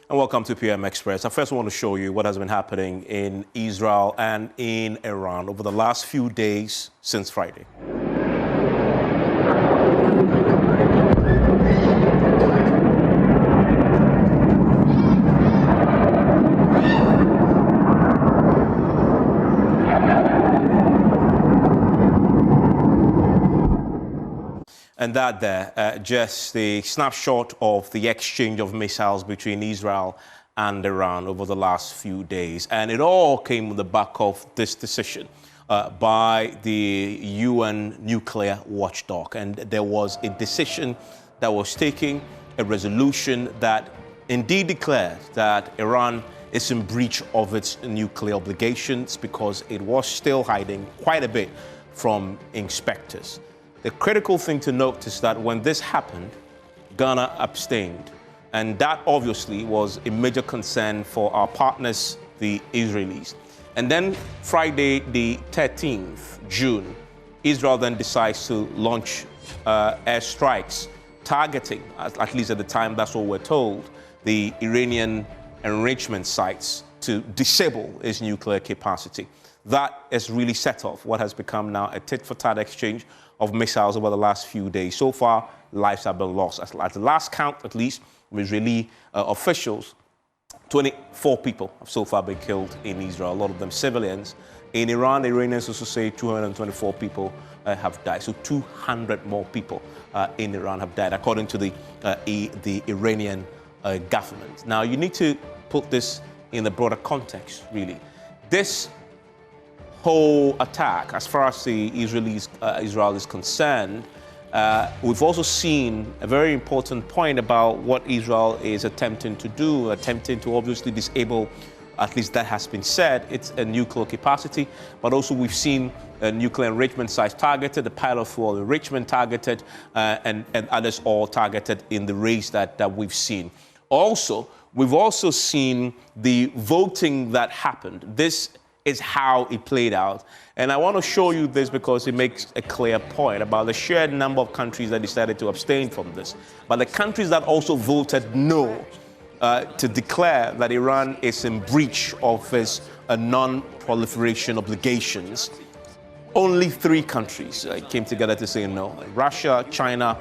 And welcome to PM Express. I first want to show you what has been happening in Israel and in Iran over the last few days since Friday. And that there, just the snapshot of the exchange of missiles between Israel and Iran over the last few days. And it all came on the back of this decision by the UN nuclear watchdog. And there was a decision that was taking a resolution that indeed declared that Iran is in breach of its nuclear obligations because it was still hiding quite a bit from inspectors. The critical thing to note is that when this happened, Ghana abstained. And that obviously was a major concern for our partners, the Israelis. And then Friday, the 13th June, Israel then decides to launch airstrikes targeting, at least at the time, that's what we're told, the Iranian enrichment sites to disable its nuclear capacity. That has really set off what has become now a tit-for-tat exchange of missiles over the last few days. So far, lives have been lost. At the last count, at least, with Israeli officials, 24 people have so far been killed in Israel, a lot of them civilians. In Iran, the Iranians also say 224 people have died. So 200 more people in Iran have died, according to the Iranian government. Now, you need to put this in the broader context, really. This whole attack, as far as the Israel is concerned, we've also seen a very important point about what Israel is attempting to do, attempting to obviously disable, at least that has been said, it's a nuclear capacity, but also we've seen a nuclear enrichment sites targeted, the pilot fuel enrichment targeted, and others all targeted in the race that we've seen. Also, we've also seen the voting that happened. This is how it played out. And I want to show you this because it makes a clear point about the sheer number of countries that decided to abstain from this. But the countries that also voted no to declare that Iran is in breach of its non-proliferation obligations, only 3 countries came together to say no: Russia, China,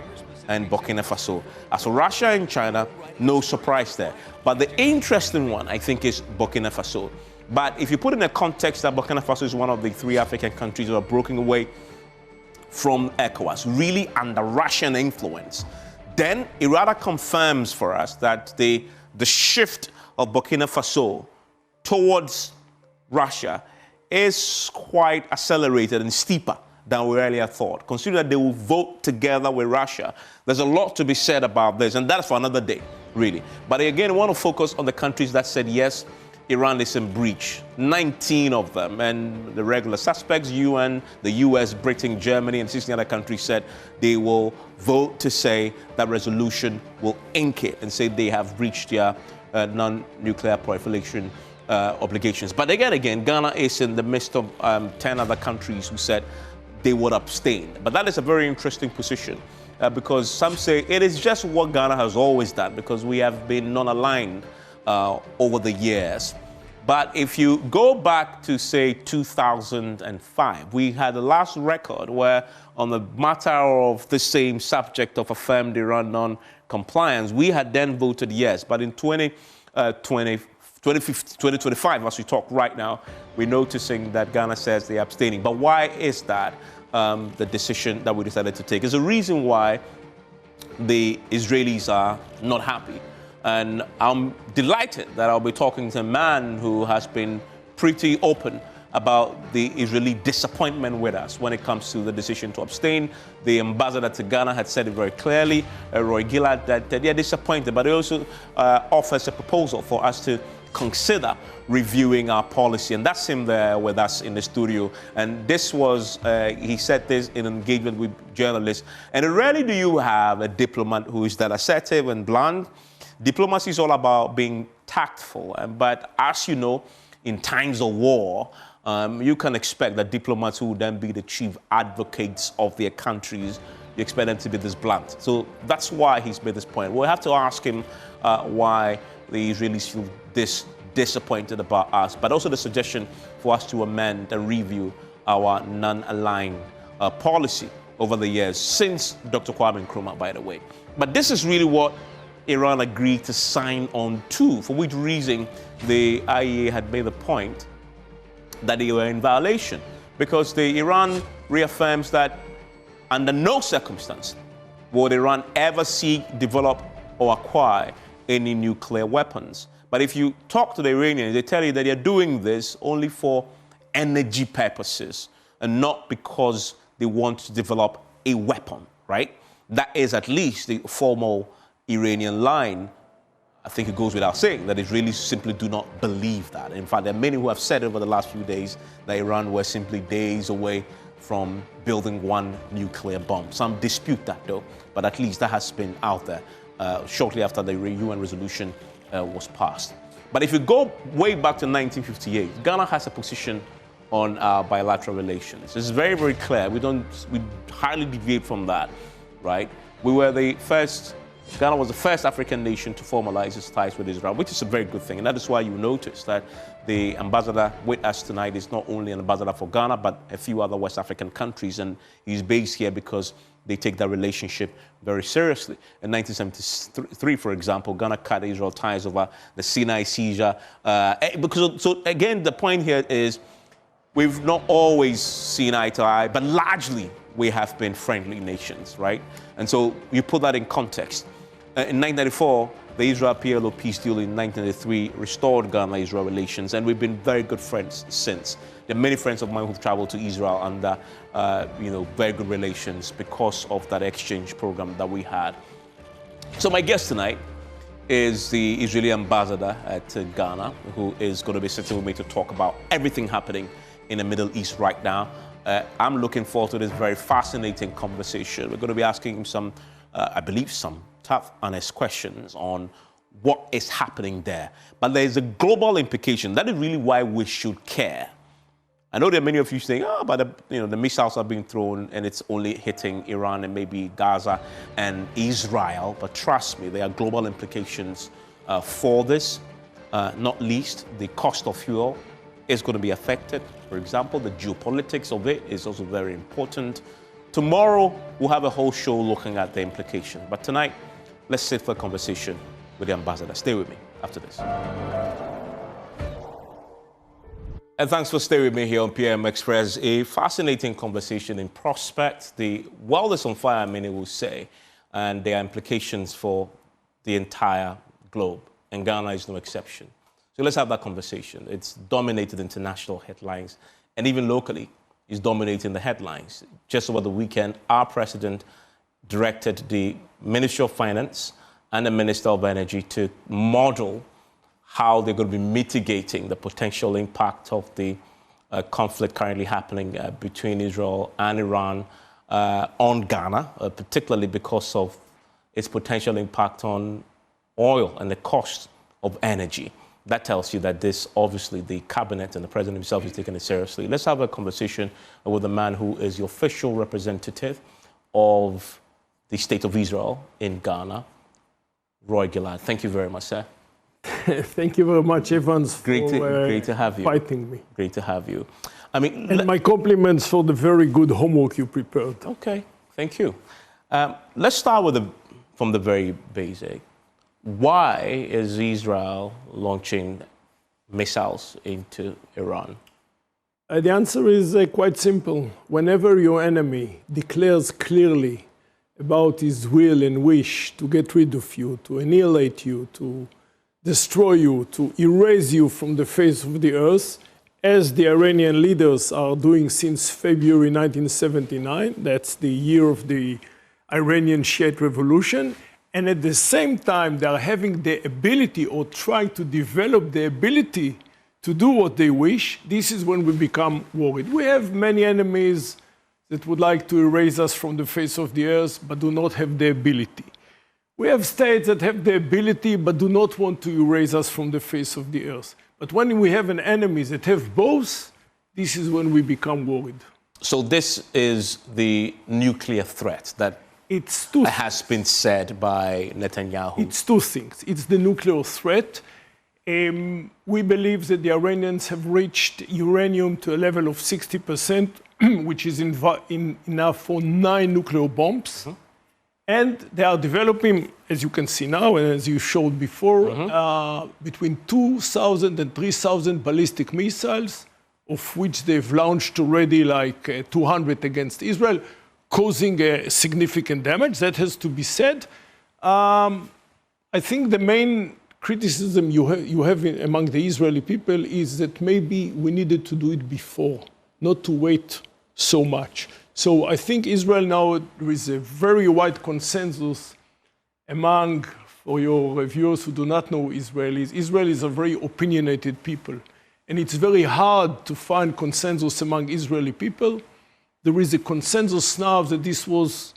and Burkina Faso. As for Russia and China, no surprise there. But the interesting one, I think, is Burkina Faso. But if you put in a context that Burkina Faso is one of the 3 African countries that are broken away from ECOWAS, really under Russian influence, then it rather confirms for us that the shift of Burkina Faso towards Russia is quite accelerated and steeper than we earlier thought. Considering that they will vote together with Russia, there's a lot to be said about this, and that's for another day, really. But again, I want to focus on the countries that said yes, Iran is in breach. 19 of them, and the regular suspects, UN, the US, Britain, Germany, and 16 other countries said they will vote to say that resolution will ink it and say they have breached their non-nuclear proliferation obligations. But again, Ghana is in the midst of 10 other countries who said they would abstain. But that is a very interesting position because some say it is just what Ghana has always done because we have been non-aligned over the years. But if you go back to, say, 2005, we had the last record where on the matter of the same subject of affirmed Iran non-compliance, we had then voted yes. But in 2025, as we talk right now, we're noticing that Ghana says they're abstaining. But why is that the decision that we decided to take? There's a reason why the Israelis are not happy. And I'm delighted that I'll be talking to a man who has been pretty open about the Israeli disappointment with us when it comes to the decision to abstain. The ambassador to Ghana had said it very clearly, Roy Gillard, that they're disappointed, but he also offers a proposal for us to consider reviewing our policy. And that's him there with us in the studio. And this was, he said this in an engagement with journalists. And rarely do you have a diplomat who is that assertive and blunt. Diplomacy is all about being tactful, but as you know, in times of war, you can expect that diplomats who will then be the chief advocates of their countries, you expect them to be this blunt. So that's why he's made this point. We'll have to ask him why the Israelis feel disappointed about us, but also the suggestion for us to amend and review our non-aligned policy over the years, since Dr. Kwame Nkrumah, by the way. But this is really what Iran agreed to sign on to, for which reason the IEA had made the point that they were in violation, because the Iran reaffirms that under no circumstance would Iran ever seek, develop, or acquire any nuclear weapons. But if you talk to the Iranians, they tell you that they're doing this only for energy purposes and not because they want to develop a weapon, right? That is at least the formal Iranian line. I think it goes without saying that Israelis simply do not believe that. In fact, there are many who have said over the last few days that Iran was simply days away from building one nuclear bomb. Some dispute that, though, but at least that has been out there shortly after the UN resolution was passed. But if you go way back to 1958, Ghana has a position on our bilateral relations. It's very, very clear. We hardly deviate from that, right? We were the first. Ghana was the first African nation to formalize its ties with Israel, which is a very good thing. And that is why you notice that the ambassador with us tonight is not only an ambassador for Ghana, but a few other West African countries. And he's based here because they take that relationship very seriously. In 1973, for example, Ghana cut Israel ties over the Sinai seizure. So again, the point here is we've not always seen eye to eye, but largely we have been friendly nations, right? And so you put that in context. In 1994, the Israel-PLO peace deal in 1993 restored Ghana-Israel relations, and we've been very good friends since. There are many friends of mine who've traveled to Israel under, very good relations because of that exchange program that we had. So my guest tonight is the Israeli ambassador at Ghana, who is going to be sitting with me to talk about everything happening in the Middle East right now. I'm looking forward to this very fascinating conversation. We're going to be asking him some, I believe, some tough, honest questions on what is happening there. But there's a global implication. That is really why we should care. I know there are many of you saying, oh, but the missiles are being thrown and it's only hitting Iran and maybe Gaza and Israel. But trust me, there are global implications for this. Not least, the cost of fuel is going to be affected. For example, the geopolitics of it is also very important. Tomorrow, we'll have a whole show looking at the implications. But tonight, let's sit for a conversation with the ambassador. Stay with me after this. And thanks for staying with me here on PM Express. A fascinating conversation in prospect. The world is on fire, many will say, and there are implications for the entire globe, and Ghana is no exception. So let's have that conversation. It's dominated international headlines, and even locally, it's dominating the headlines. Just over the weekend, our president directed the Ministry of Finance and the Minister of Energy to model how they're going to be mitigating the potential impact of the conflict currently happening between Israel and Iran on Ghana, particularly because of its potential impact on oil and the cost of energy. That tells you that this, obviously, the cabinet and the president himself is taking it seriously. Let's have a conversation with the man who is the official representative of the State of Israel in Ghana, Roy Gilad. Thank you very much, sir. Thank you very much, Evans, great to have you. Inviting me. Great to have you. I mean, and my compliments for the very good homework you prepared. Okay, thank you. Let's start from the very basic. Why is Israel launching missiles into Iran? The answer is quite simple. Whenever your enemy declares clearly about his will and wish to get rid of you, to annihilate you, to destroy you, to erase you from the face of the earth, as the Iranian leaders are doing since February 1979, that's the year of the Iranian Shiite revolution, and at the same time, they are having the ability or trying to develop the ability to do what they wish. This is when we become worried. We have many enemies that would like to erase us from the face of the earth, but do not have the ability. We have states that have the ability, but do not want to erase us from the face of the earth. But when we have an enemy that have both, this is when we become worried. So this is the nuclear threat that has been said by Netanyahu? It's two things. It's the nuclear threat. We believe that the Iranians have reached uranium to a level of 60%, which is enough for 9 nuclear bombs. And they are developing, as you can see now, and as you showed before, between 2,000 and 3,000 ballistic missiles, of which they've launched already like 200 against Israel, causing significant damage. That has to be said. I think the main criticism you have among the Israeli people is that maybe we needed to do it before, not to wait so much. So I think Israel now, there is a very wide consensus among, for your viewers who do not know Israelis, Israel is a very opinionated people. And it's very hard to find consensus among Israeli people. There is a consensus now that this was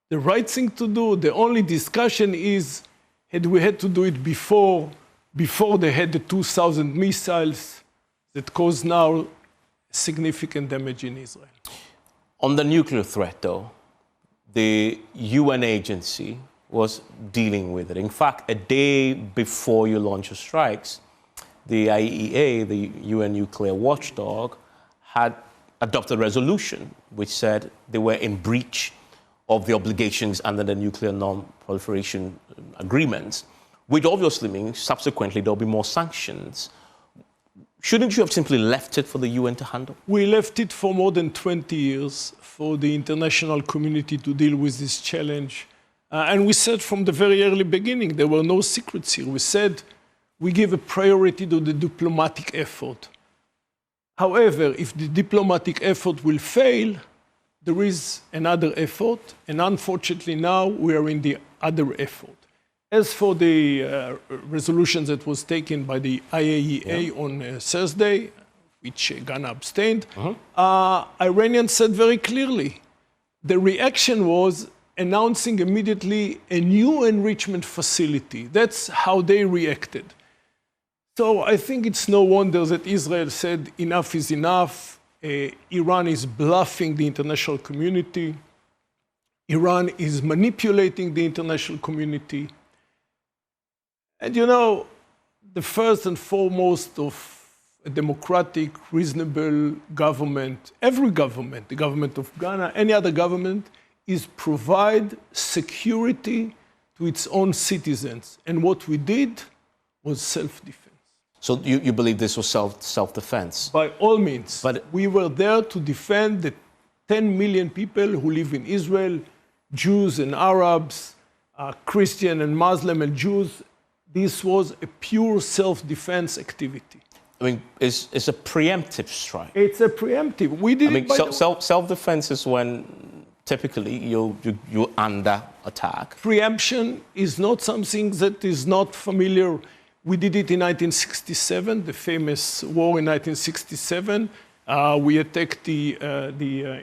the right thing to do. The only discussion is, had we had to do it before they had the 2,000 missiles that cause now significant damage in Israel. On the nuclear threat, though, the UN agency was dealing with it. In fact, a day before you launch your strikes, the IAEA, the UN nuclear watchdog, had adopted a resolution which said they were in breach of the obligations under the nuclear non-proliferation agreements, which obviously means subsequently there'll be more sanctions. Shouldn't you have simply left it for the UN to handle? We left it for more than 20 years for the international community to deal with this challenge. And we said from the very early beginning, there were no secrets here. We said we give a priority to the diplomatic effort. However, if the diplomatic effort will fail, there is another effort. And unfortunately now we are in the other effort. As for the resolution that was taken by the IAEA on Thursday, which Ghana abstained, Iranians said very clearly, the reaction was announcing immediately a new enrichment facility. That's how they reacted. So I think it's no wonder that Israel said enough is enough. Iran is bluffing the international community. Iran is manipulating the international community. And you know, the first and foremost of a democratic, reasonable government, every government, the government of Ghana, any other government, is provide security to its own citizens. And what we did was self-defense. So you believe this was self-defense? By all means. But we were there to defend the 10 million people who live in Israel, Jews and Arabs, Christian and Muslim and Jews. This was a pure self-defense activity. I mean, it's a preemptive strike. It's a preemptive. We did self-defense is when typically you're under attack. Preemption is not something that is not familiar. We did it in 1967, the famous war in 1967. We attacked the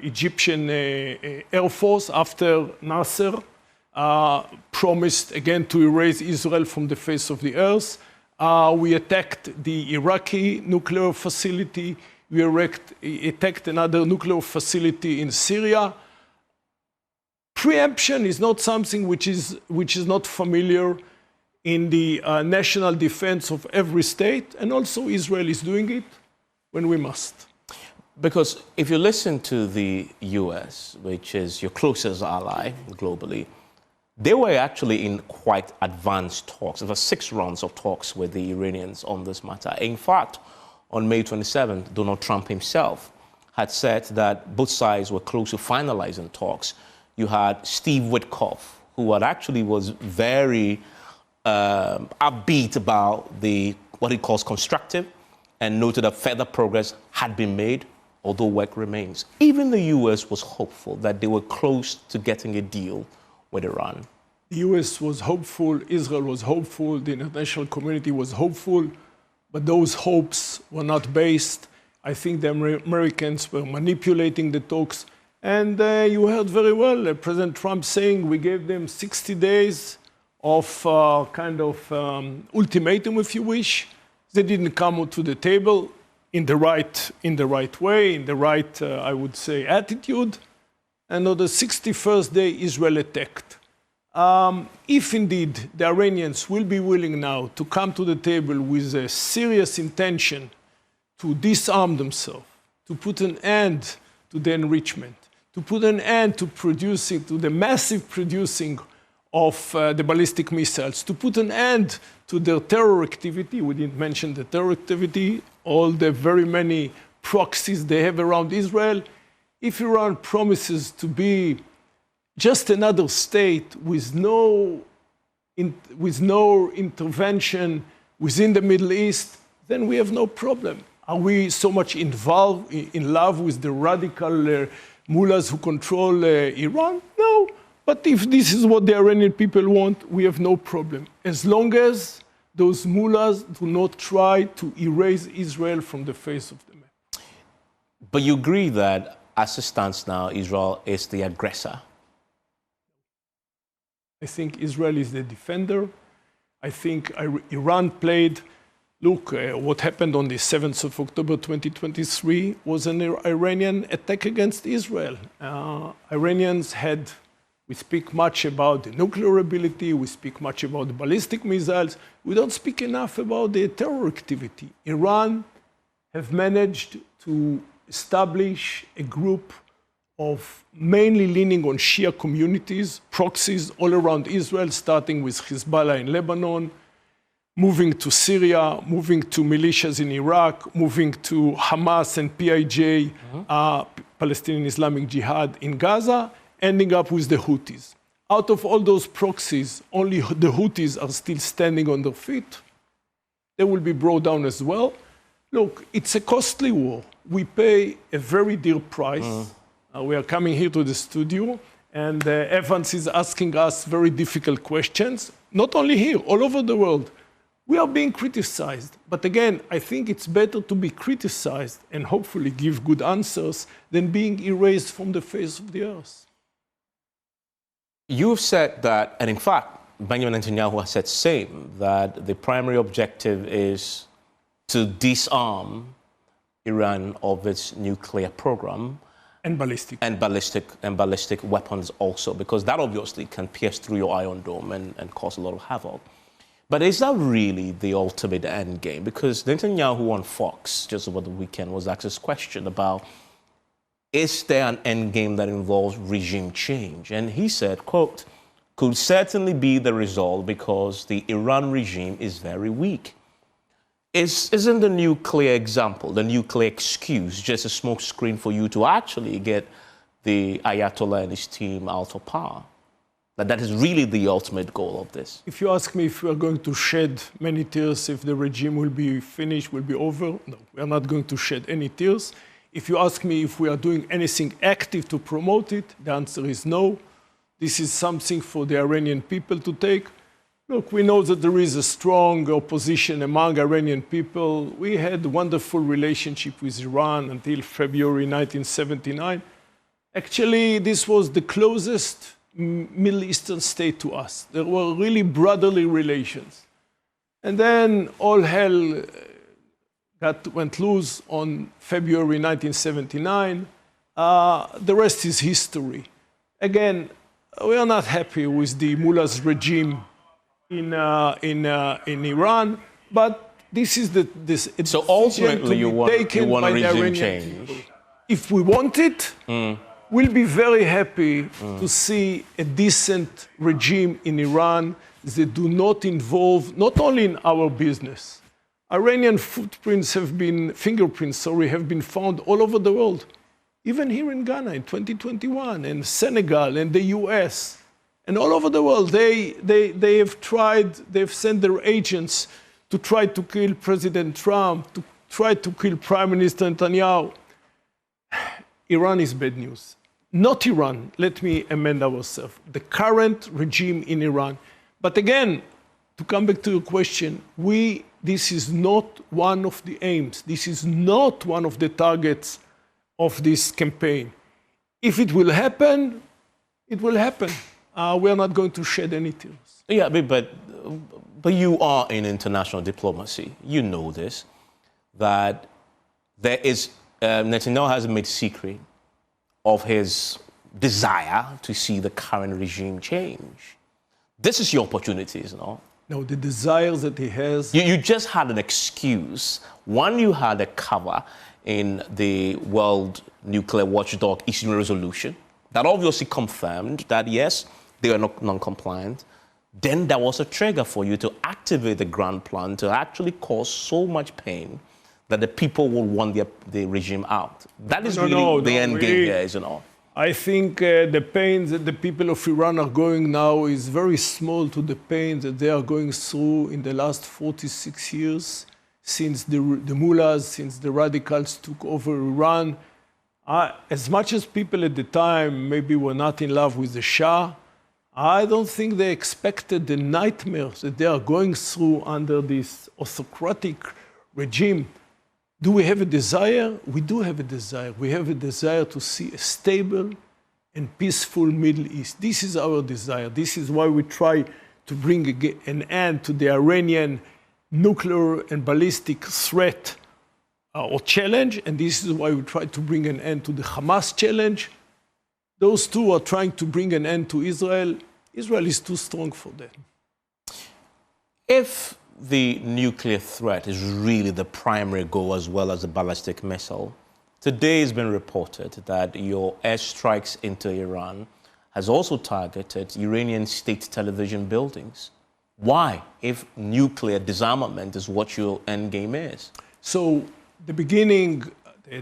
Egyptian Air Force after Nasser promised again to erase Israel from the face of the earth. We attacked the Iraqi nuclear facility. We attacked another nuclear facility in Syria. Preemption is not something which is not familiar in the national defense of every state, and also Israel is doing it when we must. Because if you listen to the US, which is your closest ally globally, they were actually in quite advanced talks. There were 6 rounds of talks with the Iranians on this matter. In fact, on May 27th, Donald Trump himself had said that both sides were close to finalizing talks. You had Steve Witkoff, who actually was very upbeat about what he calls constructive, and noted that further progress had been made, although work remains. Even the US was hopeful that they were close to getting a deal with Iran. The US was hopeful, Israel was hopeful, the international community was hopeful, but those hopes were not based. I think the Americans were manipulating the talks. And you heard very well President Trump saying we gave them 60 days of ultimatum, if you wish. They didn't come to the table in the right way, in the right, I would say, attitude. and on the 61st day, Israel attacked. If indeed the Iranians will be willing now to come to the table with a serious intention to disarm themselves, to put an end to the enrichment, to put an end to the massive producing of the ballistic missiles, to put an end to their terror activity. We didn't mention the terror activity, all the very many proxies they have around Israel. If Iran promises to be just another state with no intervention within the Middle East, then we have no problem. Are we so much involved in love with the radical mullahs who control Iran? No. But if this is what the Iranian people want, we have no problem. As long as those mullahs do not try to erase Israel from the face of the map. But you agree that, as it stands now, Israel is the aggressor? I think Israel is the defender. I think Iran played. Look, what happened on the 7th of October 2023 was an Iranian attack against Israel. Iranians had, we speak much about the nuclear ability, we speak much about the ballistic missiles, we don't speak enough about the terror activity. Iran have managed to establish a group of mainly leaning on Shia communities, proxies all around Israel, starting with Hezbollah in Lebanon, moving to Syria, moving to militias in Iraq, moving to Hamas and PIJ, Palestinian Islamic Jihad in Gaza, ending up with the Houthis. Out of all those proxies, only the Houthis are still standing on their feet. They will be brought down as well. Look, it's a costly war. We pay a very dear price. We are coming here to the studio, and Evans is asking us very difficult questions, not only here, all over the world. We are being criticized. But again, I think it's better to be criticized and hopefully give good answers than being erased from the face of the earth. You've said that, and in fact, Benjamin Netanyahu has said the same, that the primary objective is to disarm Iran of its nuclear program. And ballistic. And ballistic weapons also, because that obviously can pierce through your Iron Dome and cause a lot of havoc. But is that really the ultimate end game? Because Netanyahu on Fox just over the weekend was asked this question about, is there an end game that involves regime change? And he said, quote, could certainly be the result because the Iran regime is very weak. Isn't the nuclear example, the nuclear excuse, just a smokescreen for you to actually get the Ayatollah and his team out of power? That is really the ultimate goal of this. If you ask me if we are going to shed many tears if the regime will be finished, will be over, no, we are not going to shed any tears. If you ask me if we are doing anything active to promote it, the answer is no. This is something for the Iranian people to take. Look, we know that there is a strong opposition among Iranian people. We had a wonderful relationship with Iran until February 1979. Actually, this was the closest Middle Eastern state to us. There were really brotherly relations. And then all hell went loose on February 1979. The rest is history. Again, we are not happy with the mullah's regime in Iran, but this is so ultimately you want a regime change. If we want it, we'll be very happy to see a decent regime in Iran that do not involve, not only in our business. Iranian fingerprints have been found all over the world, even here in Ghana in 2021, and Senegal and the US. And all over the world, they've sent their agents to try to kill President Trump, to try to kill Prime Minister Netanyahu. Iran is bad news. Not Iran, let me amend ourselves. The current regime in Iran. But again, to come back to your question, this is not one of the aims. This is not one of the targets of this campaign. If it will happen, it will happen. We are not going to shed any tears. Yeah, but you are in international diplomacy. You know this, that there is, Netanyahu has made secret of his desire to see the current regime change. This is your opportunities, no? No, the desires that he has. You just had an excuse. One, you had a cover in the World Nuclear Watchdog issuing a resolution that obviously confirmed that, yes, they are non-compliant. Then there was a trigger for you to activate the grand plan to actually cause so much pain that the people will want the regime out. That is the end game here, isn't it? I think the pain that the people of Iran are going now is very small to the pain that they are going through in the last 46 years since the mullahs, since the radicals took over Iran. As much as people at the time maybe were not in love with the Shah, I don't think they expected the nightmares that they are going through under this autocratic regime. Do we have a desire? We do have a desire. We have a desire to see a stable and peaceful Middle East. This is our desire. This is why we try to bring an end to the Iranian nuclear and ballistic threat or challenge, and this is why we try to bring an end to the Hamas challenge. Those two are trying to bring an end to Israel. Israel is too strong for that. If the nuclear threat is really the primary goal as well as the ballistic missile, today has been reported that your airstrikes into Iran has also targeted Iranian state television buildings. Why, if nuclear disarmament is what your end game is? So the beginning,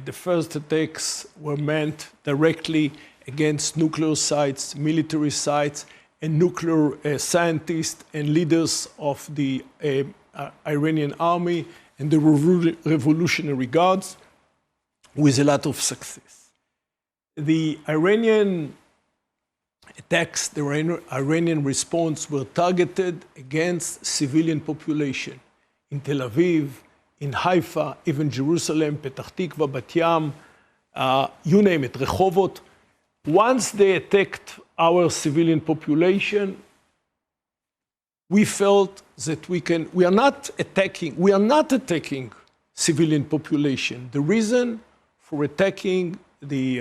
the first attacks were meant directly against nuclear sites, military sites, and nuclear scientists and leaders of the Iranian army and the Revolutionary Guards, with a lot of success. The Iranian attacks, the Iranian response were targeted against civilian population in Tel Aviv, in Haifa, even Jerusalem, Petah Tikva, Bat Yam, you name it, Rehovot. Once they attacked our civilian population, we felt that we are not attacking civilian population. The reason for attacking the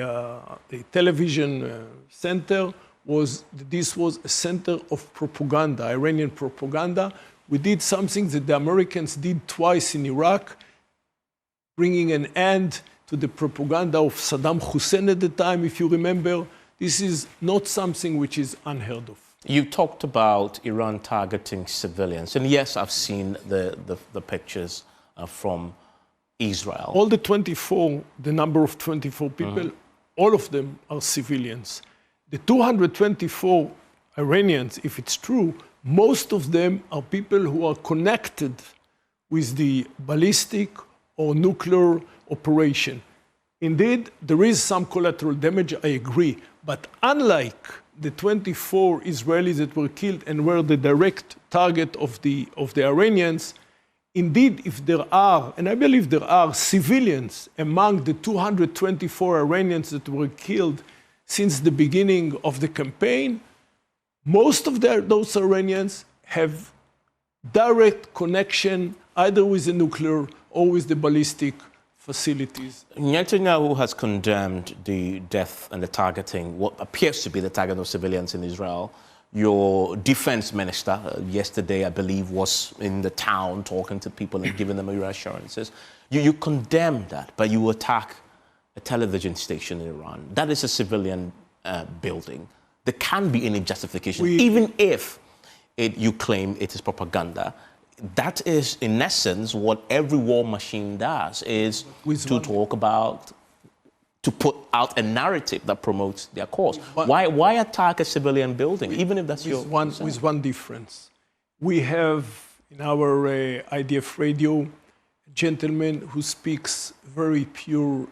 television center was that this was a center of propaganda, Iranian propaganda. We did something that the Americans did twice in Iraq, bringing an end to the propaganda of Saddam Hussein at the time, if you remember. This is not something which is unheard of. You talked about Iran targeting civilians, and yes, I've seen the pictures from Israel. All the number of 24 people, all of them are civilians. The 224 Iranians, if it's true, most of them are people who are connected with the ballistic or nuclear operation. Indeed, there is some collateral damage, I agree, but unlike the 24 Israelis that were killed and were the direct target of the Iranians, indeed, if there are, and I believe there are, civilians among the 224 Iranians that were killed since the beginning of the campaign, most of those Iranians have direct connection either with the nuclear or with the ballistic facilities. Netanyahu has condemned the death and the targeting, what appears to be the target of civilians in Israel. Your defense minister yesterday, I believe, was in the town talking to people and giving them reassurances. You condemn that, but you attack a television station in Iran. That is a civilian building. There can't be any justification, even if you claim it is propaganda. That is, in essence, what every war machine does, is to talk about, to put out a narrative that promotes their cause. Why attack a civilian building, even if that's your concern? With one difference. We have in our IDF radio a gentleman who speaks very pure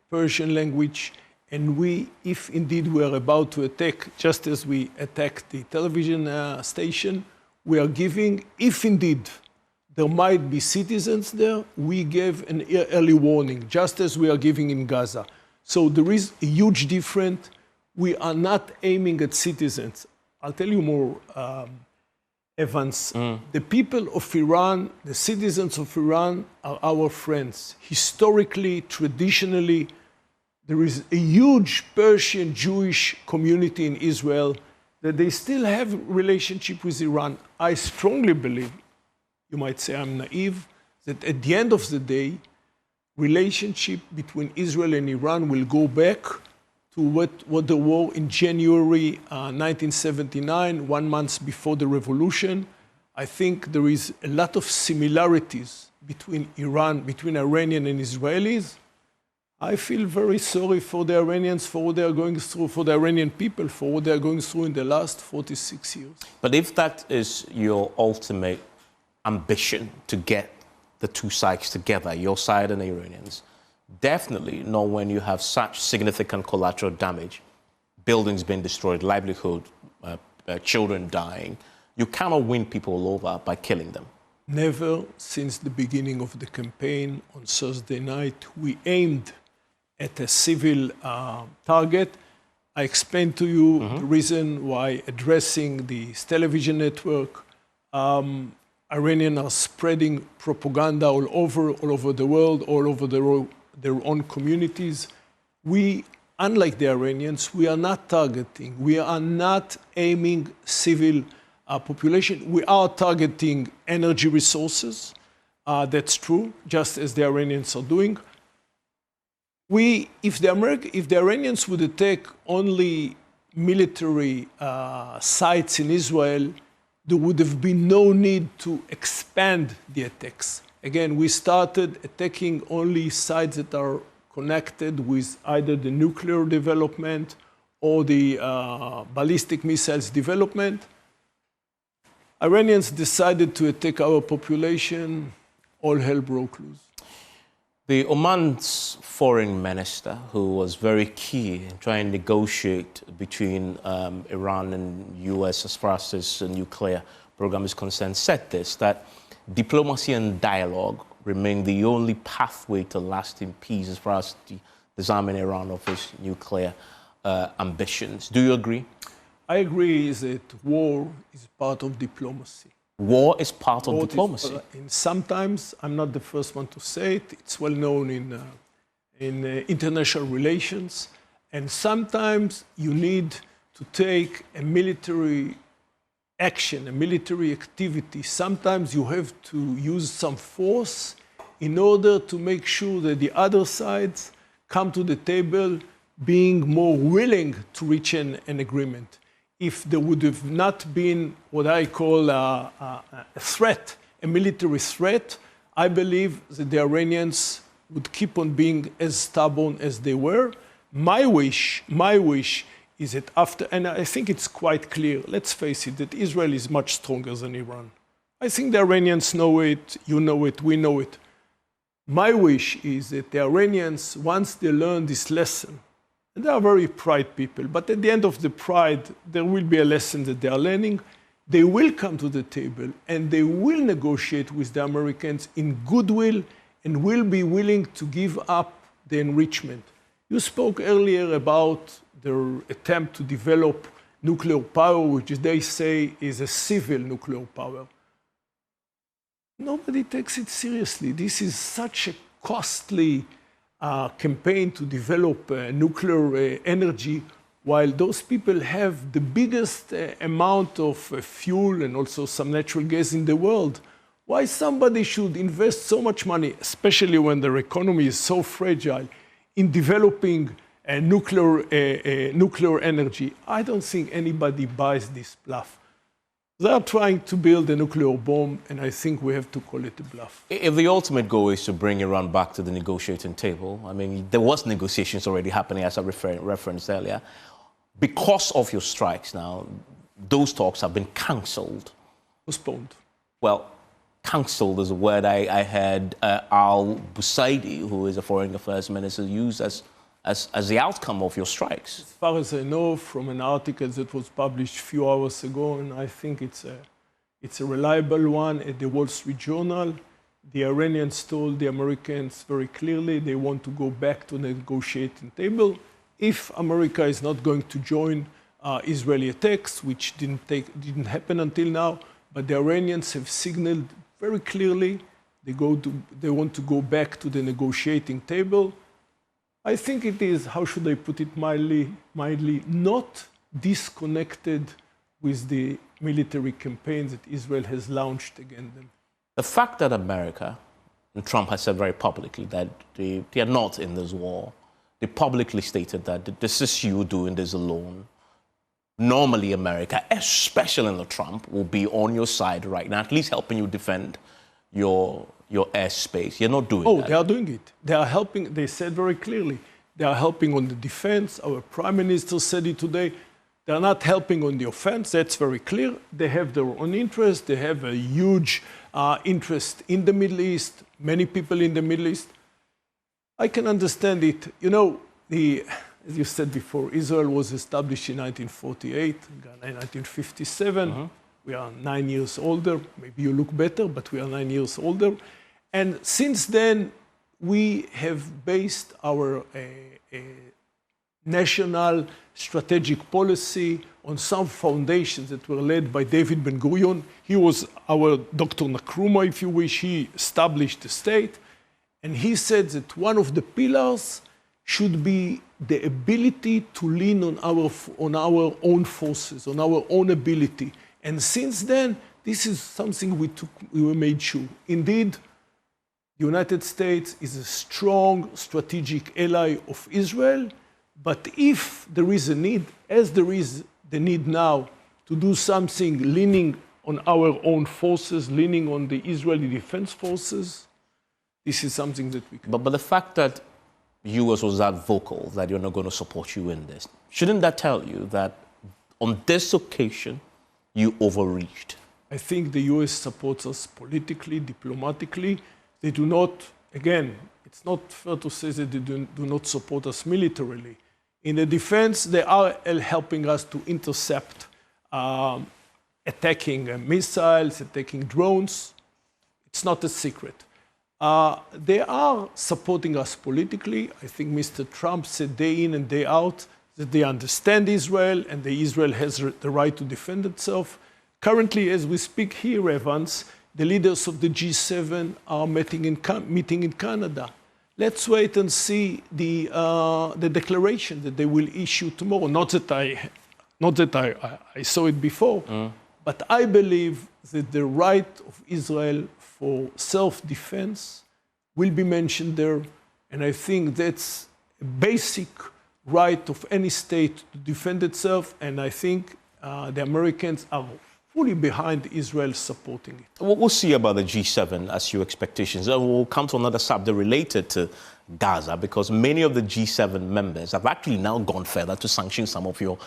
Persian language, and if indeed we are about to attack, just as we attacked the television station, we are giving, if indeed there might be citizens there, we gave an early warning, just as we are giving in Gaza. So there is a huge difference. We are not aiming at citizens. I'll tell you more, Evans. The people of Iran, the citizens of Iran, are our friends. Historically, traditionally, there is a huge Persian Jewish community in Israel that they still have relationship with Iran. I strongly believe, you might say I'm naive, that at the end of the day, relationship between Israel and Iran will go back to what the war in January 1979, 1 month before the revolution. I think there is a lot of similarities between Iranian and Israelis. I feel very sorry for the Iranians, for what they are going through, for the Iranian people, for what they are going through in the last 46 years. But if that is your ultimate ambition to get the two sides together, your side and the Iranians, definitely not when you have such significant collateral damage, buildings being destroyed, livelihood, children dying. You cannot win people over by killing them. Never since the beginning of the campaign on Thursday night, we aimed at a civil target. I explained to you the reason why addressing this television network. Iranians are spreading propaganda all over the world, all over their own communities. We, unlike the Iranians, we are not targeting, we are not aiming civil population. We are targeting energy resources. That's true, just as the Iranians are doing. If the Iranians would attack only military sites in Israel, there would have been no need to expand the attacks. Again, we started attacking only sites that are connected with either the nuclear development or the ballistic missiles development. Iranians decided to attack our population, all hell broke loose. The Oman's foreign minister, who was very key in trying to negotiate between Iran and US as far as this nuclear program is concerned, said this, that diplomacy and dialogue remain the only pathway to lasting peace as far as the disarming Iran of its nuclear ambitions. Do you agree? I agree that war is part of diplomacy. War is part of diplomacy. Sometimes, I'm not the first one to say it, it's well known in international relations, and sometimes you need to take a military action, a military activity. Sometimes you have to use some force in order to make sure that the other sides come to the table being more willing to reach an agreement. If there would have not been what I call a threat, a military threat, I believe that the Iranians would keep on being as stubborn as they were. My wish is that after, and I think it's quite clear, let's face it, that Israel is much stronger than Iran. I think the Iranians know it, you know it, we know it. My wish is that the Iranians, once they learn this lesson, and they are very pride people, but at the end of the pride, there will be a lesson that they are learning. They will come to the table and they will negotiate with the Americans in goodwill and will be willing to give up the enrichment. You spoke earlier about their attempt to develop nuclear power, which they say is a civil nuclear power. Nobody takes it seriously. This is such a costly campaign to develop nuclear energy, while those people have the biggest amount of fuel and also some natural gas in the world. Why somebody should invest so much money, especially when their economy is so fragile, in developing nuclear energy? I don't think anybody buys this bluff. They are trying to build a nuclear bomb, and I think we have to call it a bluff. If the ultimate goal is to bring Iran back to the negotiating table, I mean, there was negotiations already happening, as I referenced earlier. Because of your strikes now, those talks have been cancelled. Postponed. Well, cancelled is a word I heard al-Busaidi, who is a foreign affairs minister, use as the outcome of your strikes. As far as I know, from an article that was published a few hours ago, and I think it's a reliable one at the Wall Street Journal, the Iranians told the Americans very clearly they want to go back to the negotiating table. If America is not going to join Israeli attacks, which didn't happen until now, but the Iranians have signaled very clearly they want to go back to the negotiating table. I think it is, how should I put it mildly, not disconnected with the military campaigns that Israel has launched against them. The fact that America, and Trump has said very publicly that they are not in this war, they publicly stated that this is you doing this alone. Normally America, especially under Trump, will be on your side right now, at least helping you defend your airspace. You're not doing that. Oh, they are doing it. They are helping, they said very clearly, they are helping on the defense. Our prime minister said it today. They are not helping on the offense. That's very clear. They have their own interest. They have a huge interest in the Middle East, many people in the Middle East. I can understand it. You know, as you said before, Israel was established in 1948, Ghana in 1957. We are 9 years older. Maybe you look better, but we are 9 years older. And since then, we have based our national strategic policy on some foundations that were led by David Ben-Gurion. He was our Dr. Nkrumah, if you wish. He established the state. And he said that one of the pillars should be the ability to lean on our own forces, on our own ability. And since then, this is something we made sure. Indeed, the United States is a strong strategic ally of Israel, but if there is a need, as there is the need now, to do something leaning on our own forces, leaning on the Israeli Defense Forces, this is something that we can do. But the fact that US was that vocal that you're not going to support you in this, shouldn't that tell you that on this occasion, you overreached? I think the US supports us politically, diplomatically. They do not, again, it's not fair to say that they do not support us militarily. In the defense, they are helping us to intercept attacking missiles, attacking drones. It's not a secret. They are supporting us politically. I think Mr. Trump said day in and day out that they understand Israel and that Israel has the right to defend itself. Currently, as we speak here, Evans, the leaders of the G7 are meeting in Canada. Let's wait and see the declaration that they will issue tomorrow. Not that I saw it before, but I believe that the right of Israel for self-defense will be mentioned there, and I think that's a basic right of any state to defend itself, and I think the Americans are fully behind Israel supporting it. We'll see about the G7 as your expectations. And we'll come to another subject related to Gaza, because many of the G7 members have actually now gone further to sanction some of your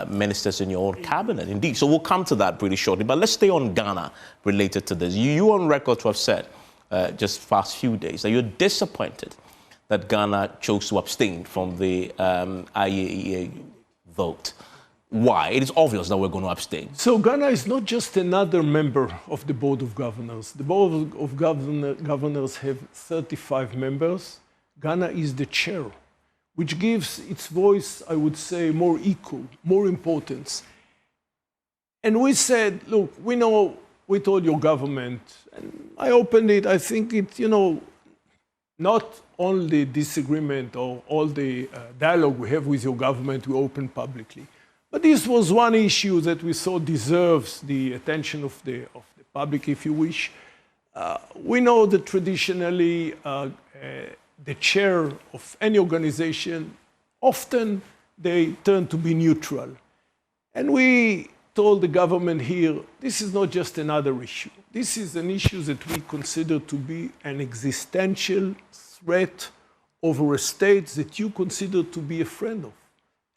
ministers in your own cabinet. Indeed. So we'll come to that pretty shortly. But let's stay on Ghana related to this. You on record to have said just past few days that you're disappointed that Ghana chose to abstain from the IAEA vote. Why? It is obvious that we're going to abstain. So Ghana is not just another member of the Board of Governors. The Board of Governors have 35 members. Ghana is the chair, which gives its voice, I would say, more equal, more importance. And we said, look, we know, we told your government, and I opened it, I think it, not all the disagreement or all the dialogue we have with your government, we open publicly. But this was one issue that we saw deserves the attention of the public, if you wish. We know that traditionally the chair of any organization, often they turn to be neutral. And we told the government here, this is not just another issue. This is an issue that we consider to be an existential threat over a state that you consider to be a friend of.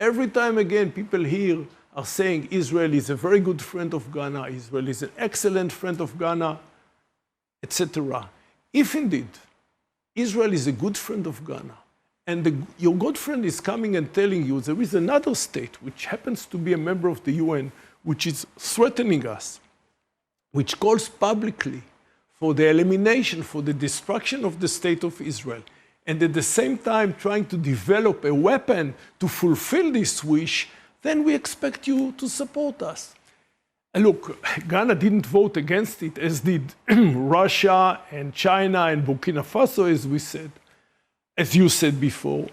Every time again, people here are saying Israel is a very good friend of Ghana, Israel is an excellent friend of Ghana, etc. If indeed Israel is a good friend of Ghana, and your good friend is coming and telling you there is another state which happens to be a member of the UN, which is threatening us, which calls publicly for the elimination, for the destruction of the state of Israel, and at the same time trying to develop a weapon to fulfill this wish, then we expect you to support us. And look, Ghana didn't vote against it, as did Russia and China and Burkina Faso, as we said, as you said before.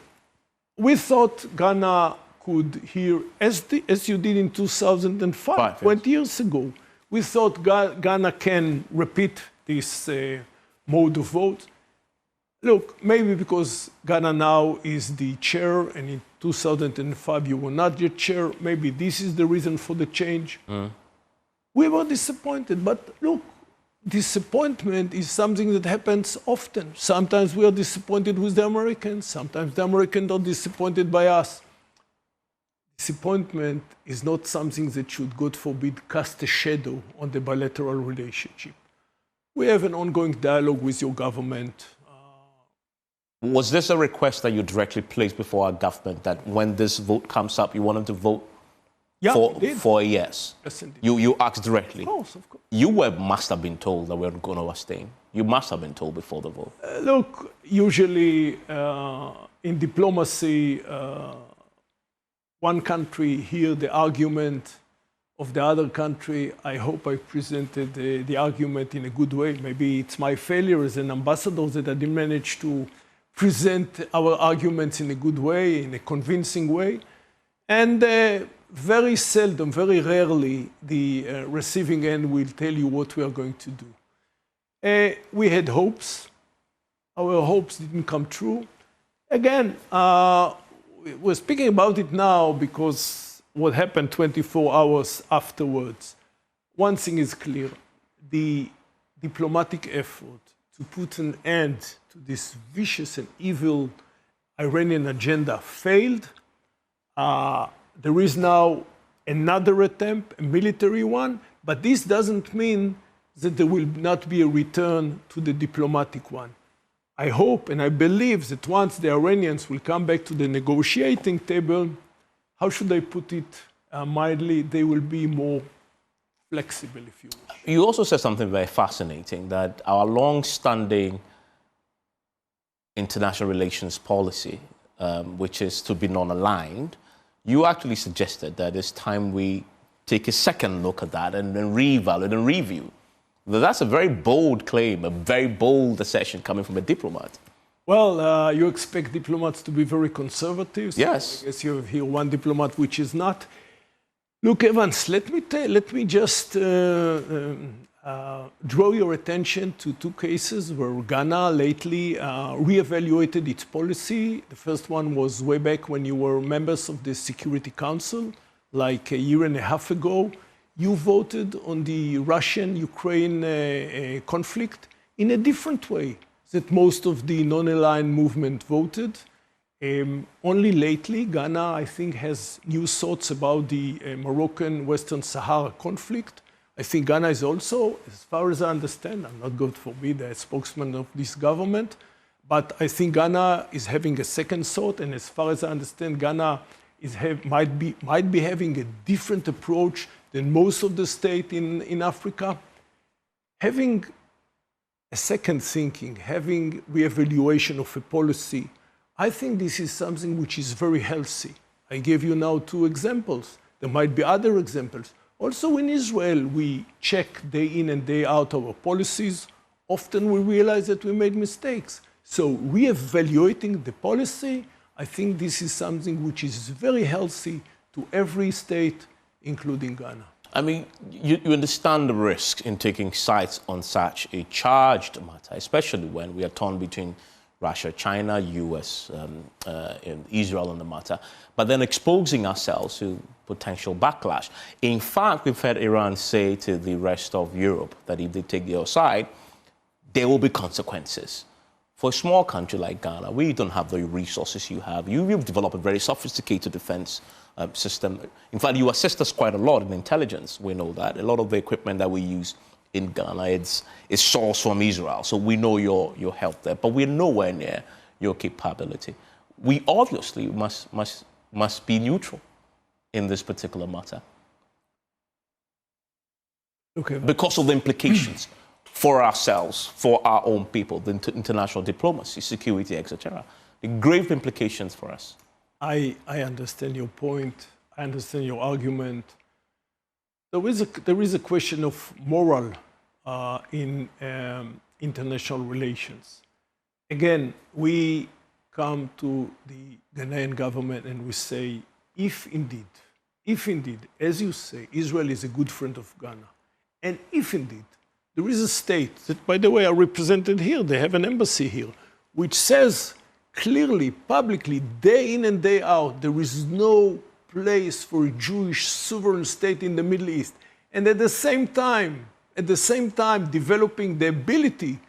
We thought Ghana could hear, as you did in 2005, 20 years ago, we thought Ghana can repeat this mode of vote. Look, maybe because Ghana now is the chair, and in 2005 you were not the chair, maybe this is the reason for the change. We were disappointed, but look, disappointment is something that happens often. Sometimes we are disappointed with the Americans, sometimes the Americans are disappointed by us. Disappointment is not something that should, God forbid, cast a shadow on the bilateral relationship. We have an ongoing dialogue with your government. Was this a request that you directly placed before our government, that when this vote comes up, you want them to vote for a yes? Yes, indeed. You asked directly? Of course, of course. You must have been told that we're going to abstain. You must have been told before the vote. Look, usually in diplomacy, one country hears the argument of the other country. I hope I presented the argument in a good way. Maybe it's my failure as an ambassador that I didn't manage to present our arguments in a good way, in a convincing way. And very seldom, very rarely, the receiving end will tell you what we are going to do. We had hopes. Our hopes didn't come true. Again, we're speaking about it now because what happened 24 hours afterwards. One thing is clear. The diplomatic effort to put an end to this vicious and evil Iranian agenda failed. There is now another attempt, a military one, but this doesn't mean that there will not be a return to the diplomatic one. I hope and I believe that once the Iranians will come back to the negotiating table, how should I put it mildly, they will be more flexible, if you wish. You also said something very fascinating, that our long-standing international relations policy, which is to be non-aligned, you actually suggested that it's time we take a second look at that and then reevaluate and review. That's a very bold claim, a very bold assertion coming from a diplomat. Well, you expect diplomats to be very conservative. So yes. I guess you have here one diplomat which is not. Look, Evans, let me just draw your attention to two cases where Ghana lately reevaluated its policy. The first one was way back when you were members of the Security Council, like a year and a half ago. You voted on the Russian-Ukraine conflict in a different way that most of the non-aligned movement voted. Only lately, Ghana, I think, has new thoughts about the Moroccan Western Sahara conflict. I think Ghana is also, as far as I understand, I'm not, God forbid, a spokesman of this government, but I think Ghana is having a second thought, and as far as I understand, Ghana might be having a different approach than most of the states in Africa. Having a second thinking, having re-evaluation of a policy, I think this is something which is very healthy. I gave you now two examples. There might be other examples. Also in Israel, we check day in and day out our policies. Often we realize that we made mistakes. So re-evaluating the policy, I think this is something which is very healthy to every state, including Ghana. I mean, you understand the risk in taking sides on such a charged matter, especially when we are torn between Russia, China, US, Israel on the matter, but then exposing ourselves to potential backlash. In fact, we've heard Iran say to the rest of Europe that if they take the other side, there will be consequences. For a small country like Ghana, we don't have the resources you have. You've developed a very sophisticated defense system. In fact, you assist us quite a lot in intelligence. We know that. A lot of the equipment that we use in Ghana is sourced from Israel. So we know your help there, but we're nowhere near your capability. We obviously must be neutral in this particular matter. Okay. Because of the implications for ourselves, for our own people, the international diplomacy, security, etc. The grave implications for us. I understand your point. I understand your argument. There is a question of moral in international relations. Again, we come to the Ghanaian government and we say, if indeed, as you say, Israel is a good friend of Ghana, and if indeed there is a state that, by the way, are represented here, they have an embassy here, which says clearly, publicly, day in and day out, there is no place for a Jewish sovereign state in the Middle East, and at the same time, developing the ability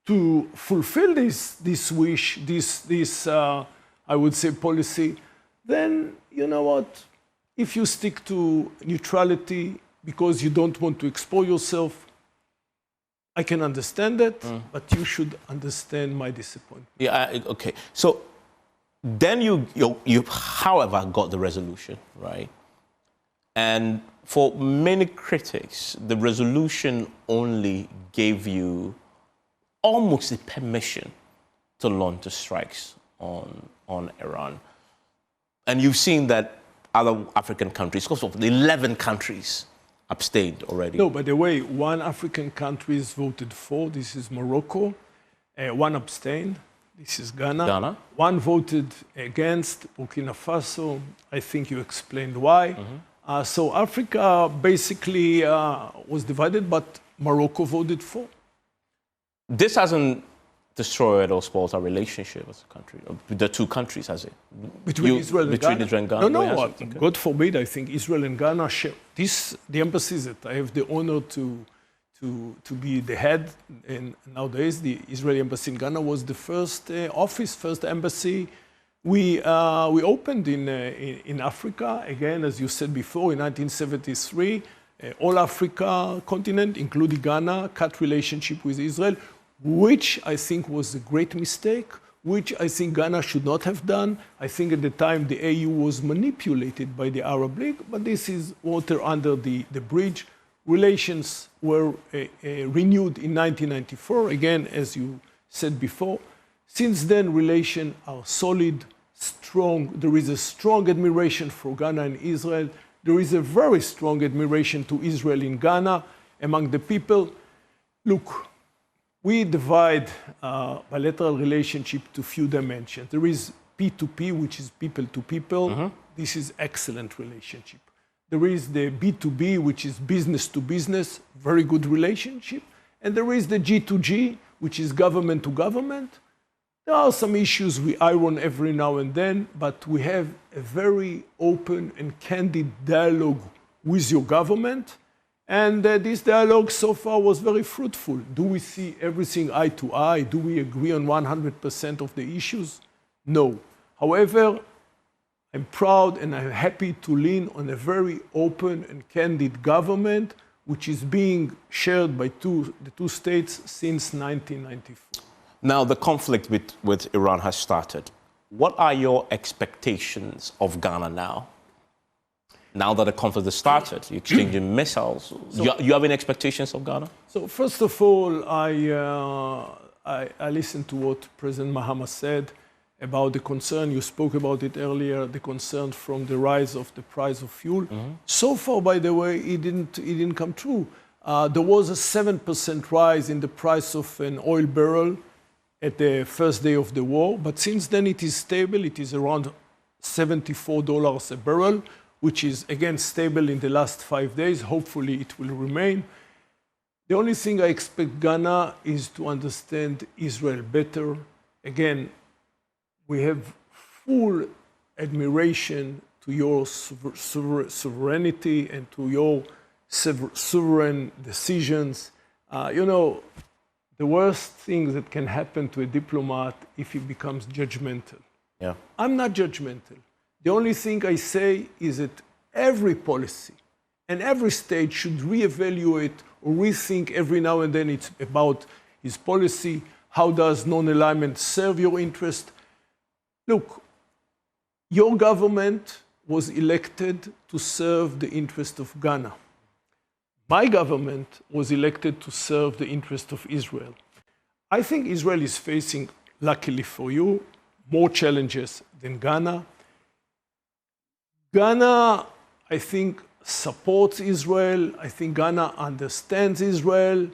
to fulfill this wish, this I would say policy, then you know what? If you stick to neutrality because you don't want to expose yourself, I can understand that, but you should understand my disappointment. Yeah, okay. So then you, however, got the resolution, right? And for many critics, the resolution only gave you almost the permission to launch the strikes on Iran. And you've seen that other African countries, because of the 11 countries, abstained already. No, by the way, one African country has voted for. This is Morocco. One abstained. This is Ghana. One voted against, Burkina Faso. I think you explained why. So Africa basically was divided, but Morocco voted for. This hasn't destroyed or spoiled our relationship as a country, the two countries, has it? Between Israel and Ghana? Israel and Ghana? No, okay. God forbid, I think Israel and Ghana share. The embassies that I have the honor to be the head, and nowadays the Israeli embassy in Ghana was the first first embassy we opened in Africa. Again, as you said before, in 1973, all Africa continent, including Ghana, cut relationship with Israel, which I think was a great mistake, which I think Ghana should not have done. I think at the time the AU was manipulated by the Arab League, but this is water under the bridge. Relations were renewed in 1994, again, as you said before. Since then, relations are solid, strong. There is a strong admiration for Ghana and Israel. There is a very strong admiration to Israel in Ghana among the people. Look, we divide bilateral relationship to few dimensions. There is P2P, which is people to people. This is excellent relationship. There is the B2B, which is business to business, very good relationship. And there is the G2G, which is government to government. There are some issues we iron every now and then, but we have a very open and candid dialogue with your government. And this dialogue so far was very fruitful. Do we see everything eye to eye? Do we agree on 100% of the issues? No. However, I'm proud and I'm happy to lean on a very open and candid government, which is being shared by the two states since 1994. Now, the conflict with Iran has started. What are your expectations of Ghana now? Now that the conflict has started, you're exchanging missiles. You have any expectations of Ghana? So first of all, I listened to what President Mahama said about the concern. You spoke about it earlier, the concern from the rise of the price of fuel. So far, by the way, it didn't come true. There was a 7% rise in the price of an oil barrel at the first day of the war, but since then it is stable. It is around $74 a barrel, which is, again, stable in the last 5 days. Hopefully, it will remain. The only thing I expect Ghana is to understand Israel better. Again, we have full admiration to your sovereignty and to your sovereign decisions. The worst thing that can happen to a diplomat if he becomes judgmental. Yeah. I'm not judgmental. The only thing I say is that every policy and every state should reevaluate or rethink every now and then it's about his policy. How does non-alignment serve your interest? Look, your government was elected to serve the interest of Ghana. My government was elected to serve the interest of Israel. I think Israel is facing, luckily for you, more challenges than Ghana. Ghana, I think, supports Israel. I think Ghana understands Israel.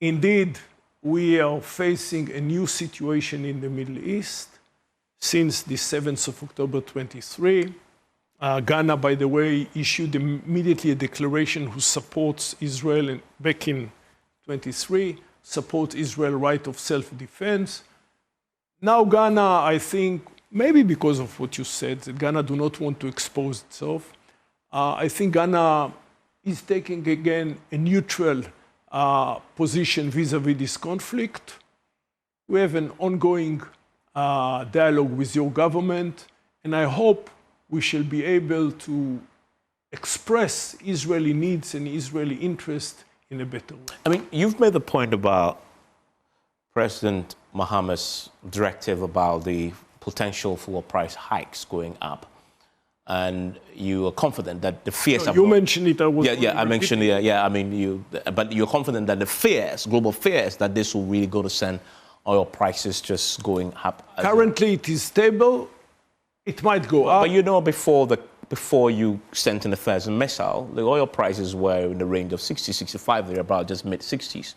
Indeed, we are facing a new situation in the Middle East. since the 7th of October 23. Ghana, by the way, issued immediately a declaration who supports Israel back in 23, support Israel's right of self-defense. Now Ghana, I think, maybe because of what you said, that Ghana do not want to expose itself. I think Ghana is taking again a neutral position vis-a-vis this conflict. We have an ongoing dialogue with your government, and I hope we shall be able to express Israeli needs and Israeli interest in a better way. I mean, you've made the point about President Mohammed's directive about the potential for price hikes going up. And you are confident that the fears... No, you mentioned it, I was... I mentioned it, I mean, but you're confident that the fears, global fears, that this will really go to send oil prices just going up. Currently, it is stable. It might go up. But you know, before you sent in the first missile, the oil prices were in the range of 60, 65, they're about just mid-60s.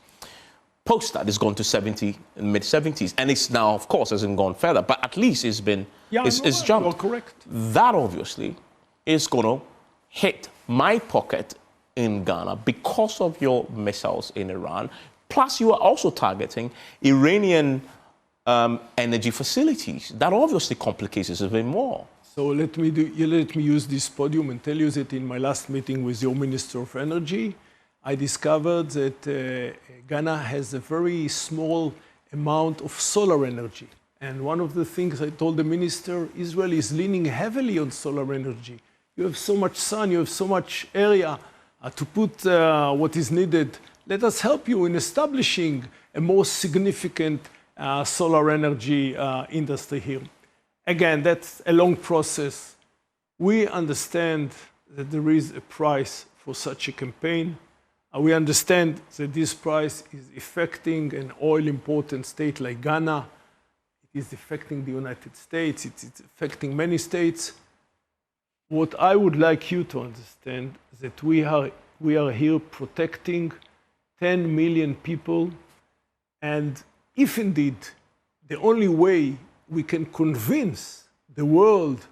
Post that, it's gone to 70, mid-70s. And it's now, of course, hasn't gone further, but at least it's been, it's jumped. You're correct. That, obviously, is going to hit my pocket in Ghana because of your missiles in Iran. Plus, you are also targeting Iranian energy facilities. That obviously complicates it a bit more. So let me use this podium and tell you that in my last meeting with your Minister of Energy, I discovered that Ghana has a very small amount of solar energy. And one of the things I told the minister, Israel is leaning heavily on solar energy. You have so much sun, you have so much area to put what is needed. Let us help you in establishing a more significant solar energy industry here. Again, that's a long process. We understand that there is a price for such a campaign. We understand that this price is affecting an oil-important state like Ghana. It is affecting the United States. It's affecting many states. What I would like you to understand is that we are here protecting 10 million people. And if indeed the only way we can convince the world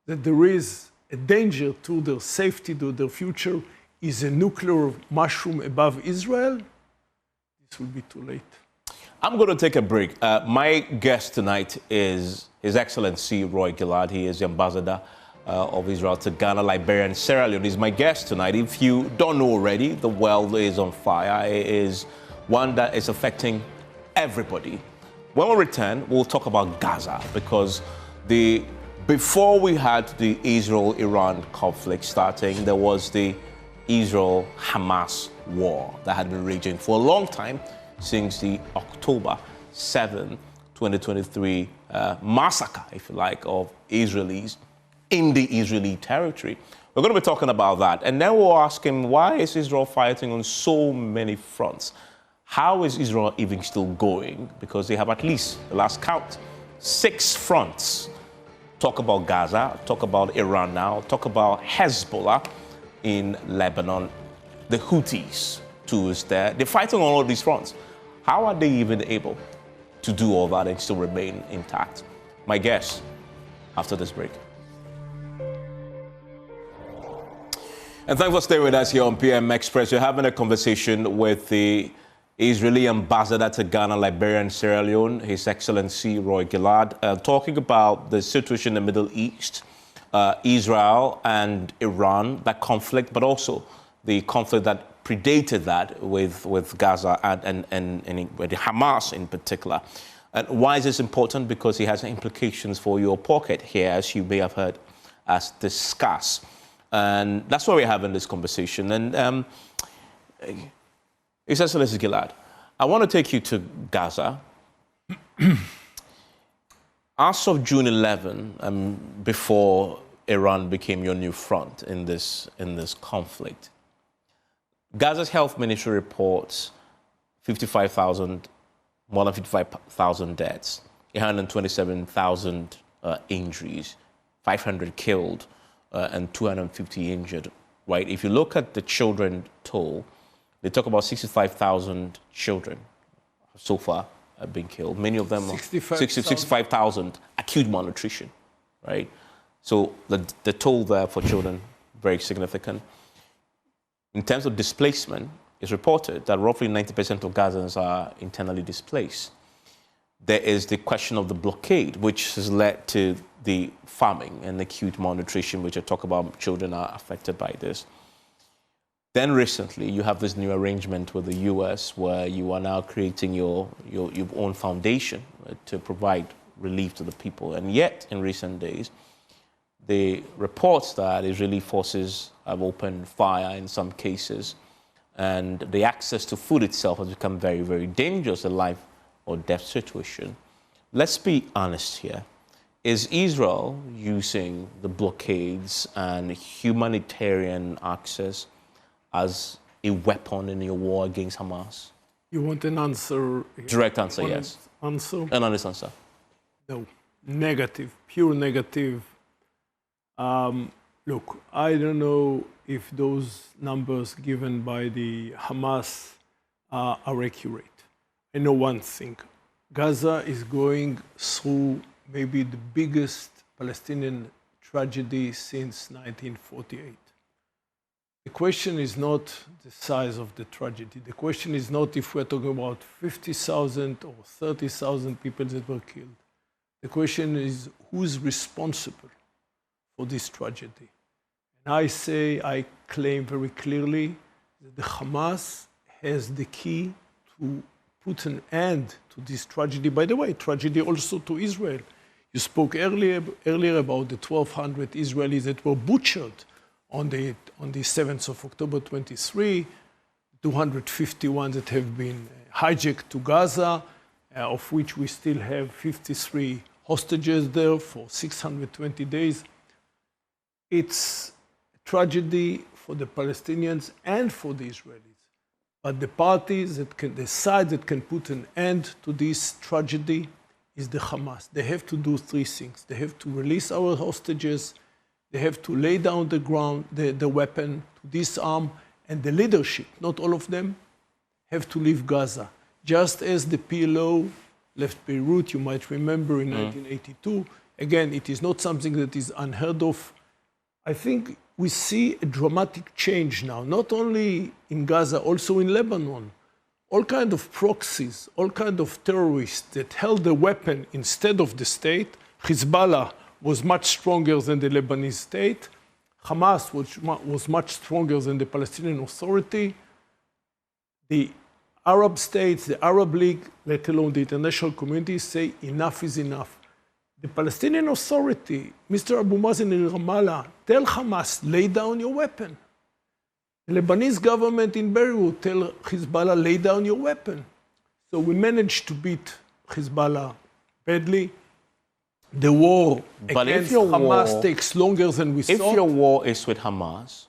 that there is a danger to their safety, to their future, is a nuclear mushroom above Israel, this will be too late. I'm going to take a break. My guest tonight is His Excellency Roy Gilad. He is the ambassador of Israel to Ghana, Liberia, and Sierra Leone. He's my guest tonight. If you don't know already, the world is on fire. It is one that is affecting everybody. When we return, we'll talk about Gaza, because before we had the Israel-Iran conflict starting, there was the Israel-Hamas war that had been raging for a long time, since the October 7, 2023 massacre, if you like, of Israelis in the Israeli territory. We're going to be talking about that. And then we'll ask him, why is Israel fighting on so many fronts? How is Israel even still going? Because they have at least, the last count, 6 fronts. Talk about Gaza, talk about Iran now, talk about Hezbollah in Lebanon. The Houthis, too, is there. They're fighting on all of these fronts. How are they even able to do all that and still remain intact? My guess, after this break. And thanks for staying with us here on PM Express. We're having a conversation with the Israeli ambassador to Ghana, Liberia, and Sierra Leone, His Excellency Roy Gilad, talking about the situation in the Middle East, Israel and Iran, that conflict, but also the conflict that predated that with Gaza and with Hamas in particular. And why is this important? Because it has implications for your pocket here, as you may have heard us discuss. And that's why we're having this conversation. And His Excellency Gilad, I want to take you to Gaza. As of June 11, before Iran became your new front in this conflict, Gaza's health ministry reports more than 55,000 deaths, 127,000 injuries, 500 killed, and 250 injured. Right? If you look at the children toll, they talk about 65,000 children so far have been killed. Many of them, 65,000 at acute malnutrition, right? So the toll there for children, very significant. In terms of displacement, it's reported that roughly 90% of Gazans are internally displaced. There is the question of the blockade, which has led to the famine and acute malnutrition, which I talk about. Children are affected by this. Then recently, you have this new arrangement with the US where you are now creating your own foundation to provide relief to the people. And yet, in recent days, the reports that Israeli forces have opened fire in some cases, and the access to food itself has become very, very dangerous, a life or death situation. Let's be honest here. Is Israel using the blockades and humanitarian access as a weapon in your war against Hamas? You want an answer? Direct answer, yes. Answer? An honest answer. No. Negative. Pure negative. Look, I don't know if those numbers given by the Hamas are accurate. I know one thing. Gaza is going through maybe the biggest Palestinian tragedy since 1948. The question is not the size of the tragedy. The question is not if we're talking about 50,000 or 30,000 people that were killed. The question is who's responsible for this tragedy. And I claim very clearly that the Hamas has the key to put an end to this tragedy. By the way, tragedy also to Israel. You spoke earlier about the 1,200 Israelis that were butchered on the 7th of October 23, 251 that have been hijacked to Gaza, of which we still have 53 hostages there for 620 days. It's a tragedy for the Palestinians and for the Israelis. But the parties that can decide that can put an end to this tragedy is the Hamas. They have to do three things. They have to release our hostages, they have to lay down the weapon, to disarm, and the leadership, not all of them, have to leave Gaza. Just as the PLO left Beirut, you might remember, in 1982. Again, it is not something that is unheard of. I think we see a dramatic change now, not only in Gaza, also in Lebanon. All kinds of proxies, all kinds of terrorists that held the weapon instead of the state. Hezbollah was much stronger than the Lebanese state. Hamas was much stronger than the Palestinian Authority. The Arab states, the Arab League, let alone the international community, say enough is enough. The Palestinian Authority, Mr. Abu Mazen in Ramallah, tell Hamas, lay down your weapon. The Lebanese government in Beirut tell Hezbollah, lay down your weapon. So we managed to beat Hezbollah badly. The war against Hamas takes longer than we thought. If your war is with Hamas,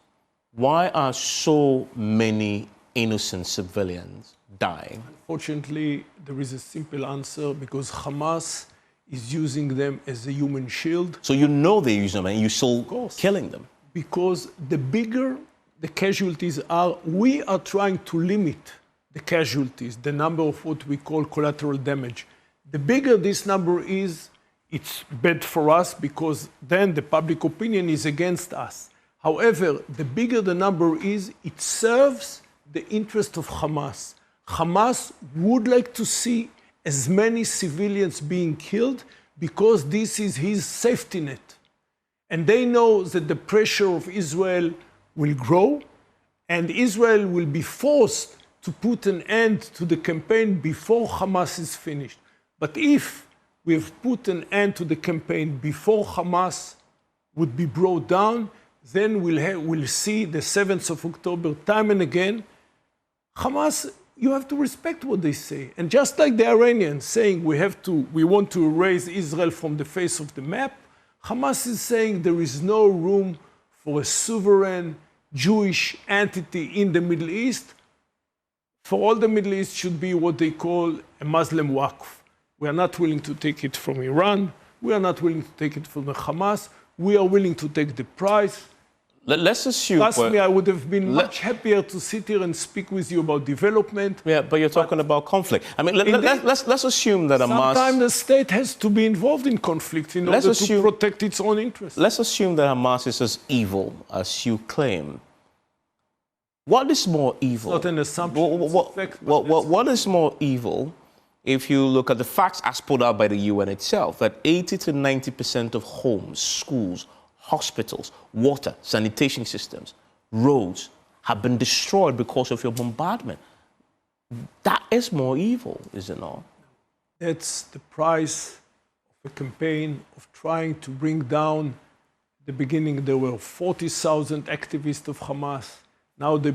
why are so many innocent civilians dying? Unfortunately, there is a simple answer, because Hamas is using them as a human shield. So you know they're using them and you're still killing them? Because the bigger the casualties are, we are trying to limit the casualties, the number of what we call collateral damage. The bigger this number is, it's bad for us, because then the public opinion is against us. However, the bigger the number is, it serves the interest of Hamas. Hamas would like to see as many civilians being killed, because this is his safety net. And they know that the pressure of Israel will grow, and Israel will be forced to put an end to the campaign before Hamas is finished. But if we've put an end to the campaign before Hamas would be brought down, then we'll see the 7th of October time and again. Hamas, you have to respect what they say. And just like the Iranians saying we want to erase Israel from the face of the map, Hamas is saying there is no room for a sovereign Jewish entity in the Middle East. For all the Middle East should be what they call a Muslim Waqf. We are not willing to take it from Iran. We are not willing to take it from the Hamas. We are willing to take the price. Let's assume... Trust me, I would have been much happier to sit here and speak with you about development. Yeah, but you're talking about conflict. I mean, let's assume that Hamas... Sometimes the state has to be involved in conflict in order to protect its own interests. Let's assume that Hamas is as evil as you claim. What is more evil? It's not an assumption. What is more evil if you look at the facts as put out by the UN itself, that 80 to 90% of homes, schools, hospitals, water, sanitation systems, roads have been destroyed because of your bombardment? That is more evil, is it not? That's the price of a campaign of trying to bring down. At the beginning, there were 40,000 activists of Hamas. Now we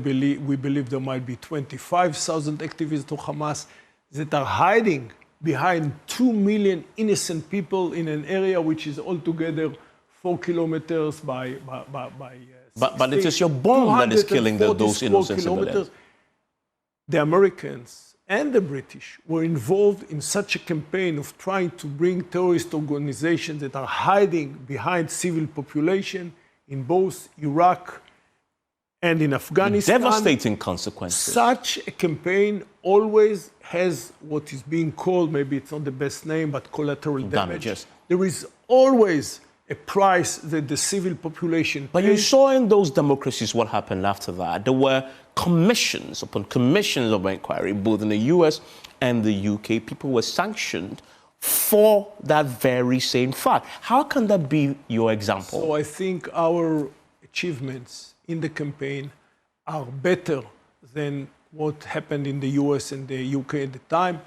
believe there might be 25,000 activists of Hamas that are hiding behind 2 million innocent people in an area which is altogether 4 kilometers by but it is your bomb that is killing those innocent civilians. The Americans and the British were involved in such a campaign of trying to bring terrorist organizations that are hiding behind civil population in both Iraq and in Afghanistan. Devastating consequences. Such a campaign always has what is being called, maybe it's not the best name, but collateral damage. Yes. There is always a price that the civil population But pays. you saw in those democracies what happened after that. There were commissions upon commissions of inquiry, both in the US and the UK. People were sanctioned for that very same fact. How can that be your example? So I think our achievements in the campaign are better than what happened in the US and the UK at the time.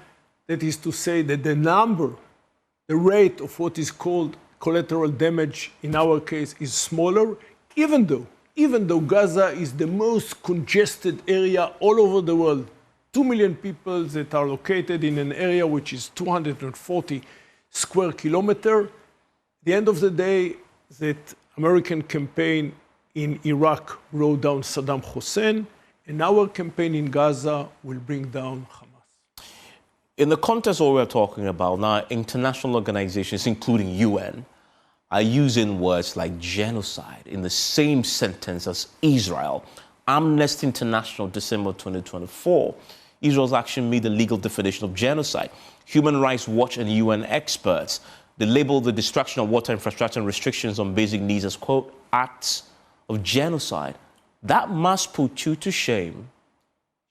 That is to say that the rate of what is called collateral damage in our case is smaller, even though Gaza is the most congested area all over the world. 2 million people that are located in an area which is 240 square kilometers. At the end of the day, that American campaign in Iraq brought down Saddam Hussein, and our campaign in Gaza will bring down Hamas. In the context of what we're talking about now, international organizations, including UN, are using words like genocide in the same sentence as Israel. Amnesty International, December 2024, Israel's action made the legal definition of genocide. Human Rights Watch and UN experts, they label the destruction of water infrastructure and restrictions on basic needs as, quote, acts of genocide. That must put you to shame.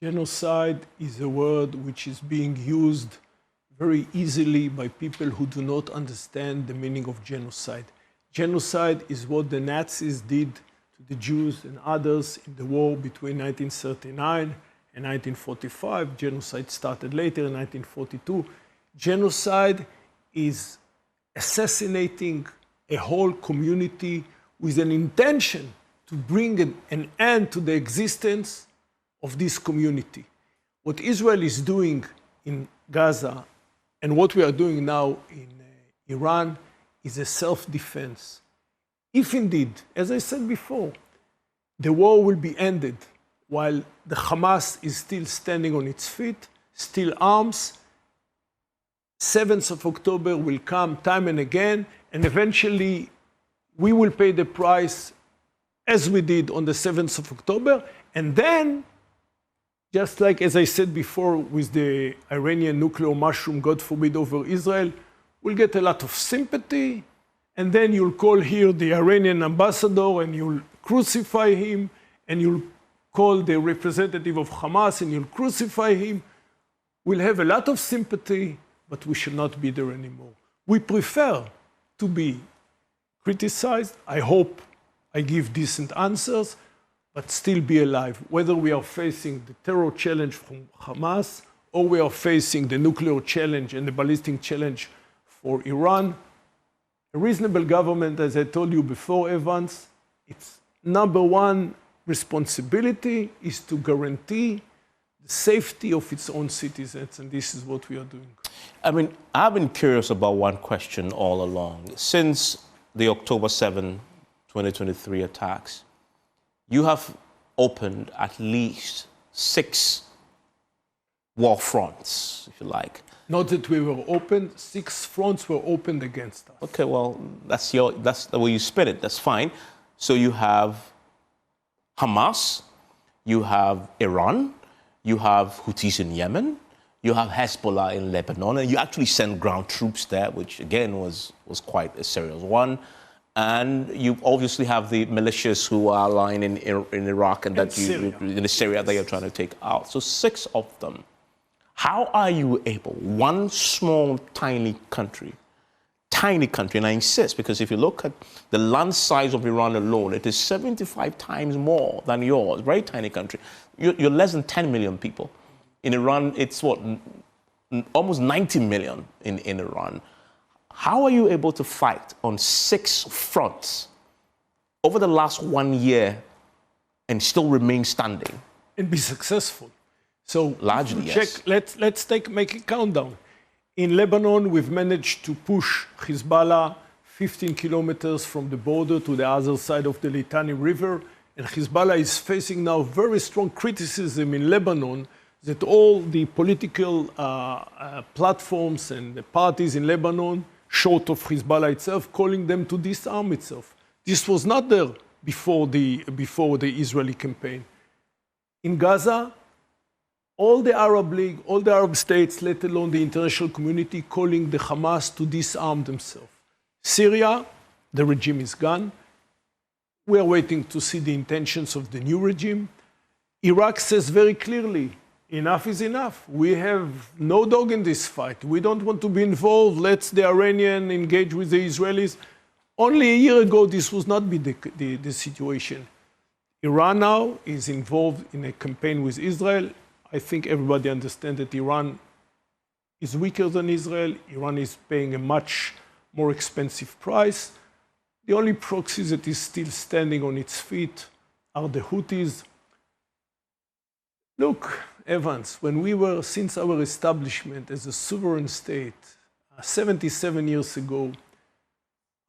Genocide is a word which is being used very easily by people who do not understand the meaning of genocide. Genocide is what the Nazis did to the Jews and others in the war between 1939 and 1945. Genocide started later in 1942. Genocide is assassinating a whole community with an intention to bring an end to the existence of this community. What Israel is doing in Gaza and what we are doing now in Iran is a self-defense. If indeed, as I said before, the war will be ended while the Hamas is still standing on its feet, still arms, 7th of October will come time and again, and eventually we will pay the price as we did on the 7th of October, and then, just like as I said before with the Iranian nuclear mushroom, God forbid, over Israel, we'll get a lot of sympathy, and then you'll call here the Iranian ambassador and you'll crucify him, and you'll call the representative of Hamas and you'll crucify him. We'll have a lot of sympathy, but we should not be there anymore. We prefer to be criticized. I hope I give decent answers, but still be alive. Whether we are facing the terror challenge from Hamas or we are facing the nuclear challenge and the ballistic challenge for Iran, a reasonable government, as I told you before, Evans, its number one responsibility is to guarantee the safety of its own citizens, and this is what we are doing. I mean, I've been curious about one question all along. Since the October 7, 2023 attacks, you have opened at least 6 war fronts, if you like. Not that we were open, 6 fronts were opened against us. Okay, well, that's the way you spin it. That's fine. So you have Hamas, you have Iran, you have Houthis in Yemen, you have Hezbollah in Lebanon, and you actually send ground troops there, which again was quite a serious one. And you obviously have the militias who are lying in Iraq and that in Syria that you're trying to take out. So 6 of them. How are you able, one small, tiny country, and I insist, because if you look at the land size of Iran alone, it is 75 times more than yours, very tiny country. You're less than 10 million people. In Iran, it's what, almost 90 million in Iran. How are you able to fight on 6 fronts over the last 1 year and still remain standing? And be successful. So largely, yes. Let's make a countdown. In Lebanon, we've managed to push Hezbollah 15 kilometers from the border to the other side of the Litani River. And Hezbollah is facing now very strong criticism in Lebanon that all the political platforms and the parties in Lebanon, short of Hezbollah itself, calling them to disarm itself. This was not there before the Israeli campaign. In Gaza, all the Arab League, all the Arab states, let alone the international community, calling the Hamas to disarm themselves. Syria, the regime is gone. We are waiting to see the intentions of the new regime. Iraq says very clearly, enough is enough. We have no dog in this fight. We don't want to be involved. Let the Iranian engage with the Israelis. Only a year ago, this was not be the situation. Iran now is involved in a campaign with Israel. I think everybody understands that Iran is weaker than Israel. Iran is paying a much more expensive price. The only proxy that is still standing on its feet are the Houthis. Look, Evans, when we were, since our establishment as a sovereign state 77 years ago,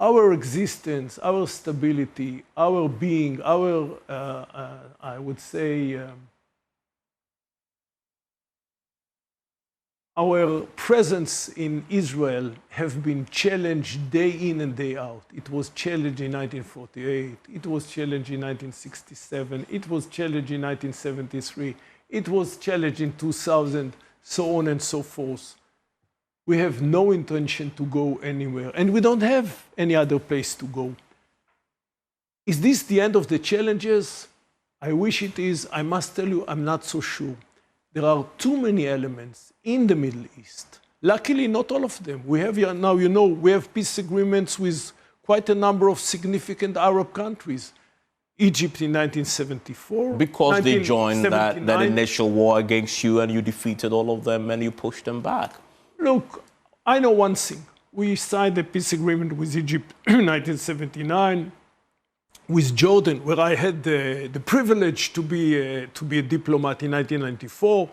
our existence, our stability, our being, our, I would say, our presence in Israel have been challenged day in and day out. It was challenged in 1948. It was challenged in 1967. It was challenged in 1973. It was challenged in 2000, so on and so forth. We have no intention to go anywhere, and we don't have any other place to go. Is this the end of the challenges? I wish it is. I must tell you, I'm not so sure. There are too many elements in the Middle East. Luckily, not all of them. We have now, we have peace agreements with quite a number of significant Arab countries. Egypt in 1974. Because they joined that initial war against you and you defeated all of them and you pushed them back. Look, I know one thing. We signed a peace agreement with Egypt in 1979. With Jordan, where I had the privilege to be a diplomat in 1994.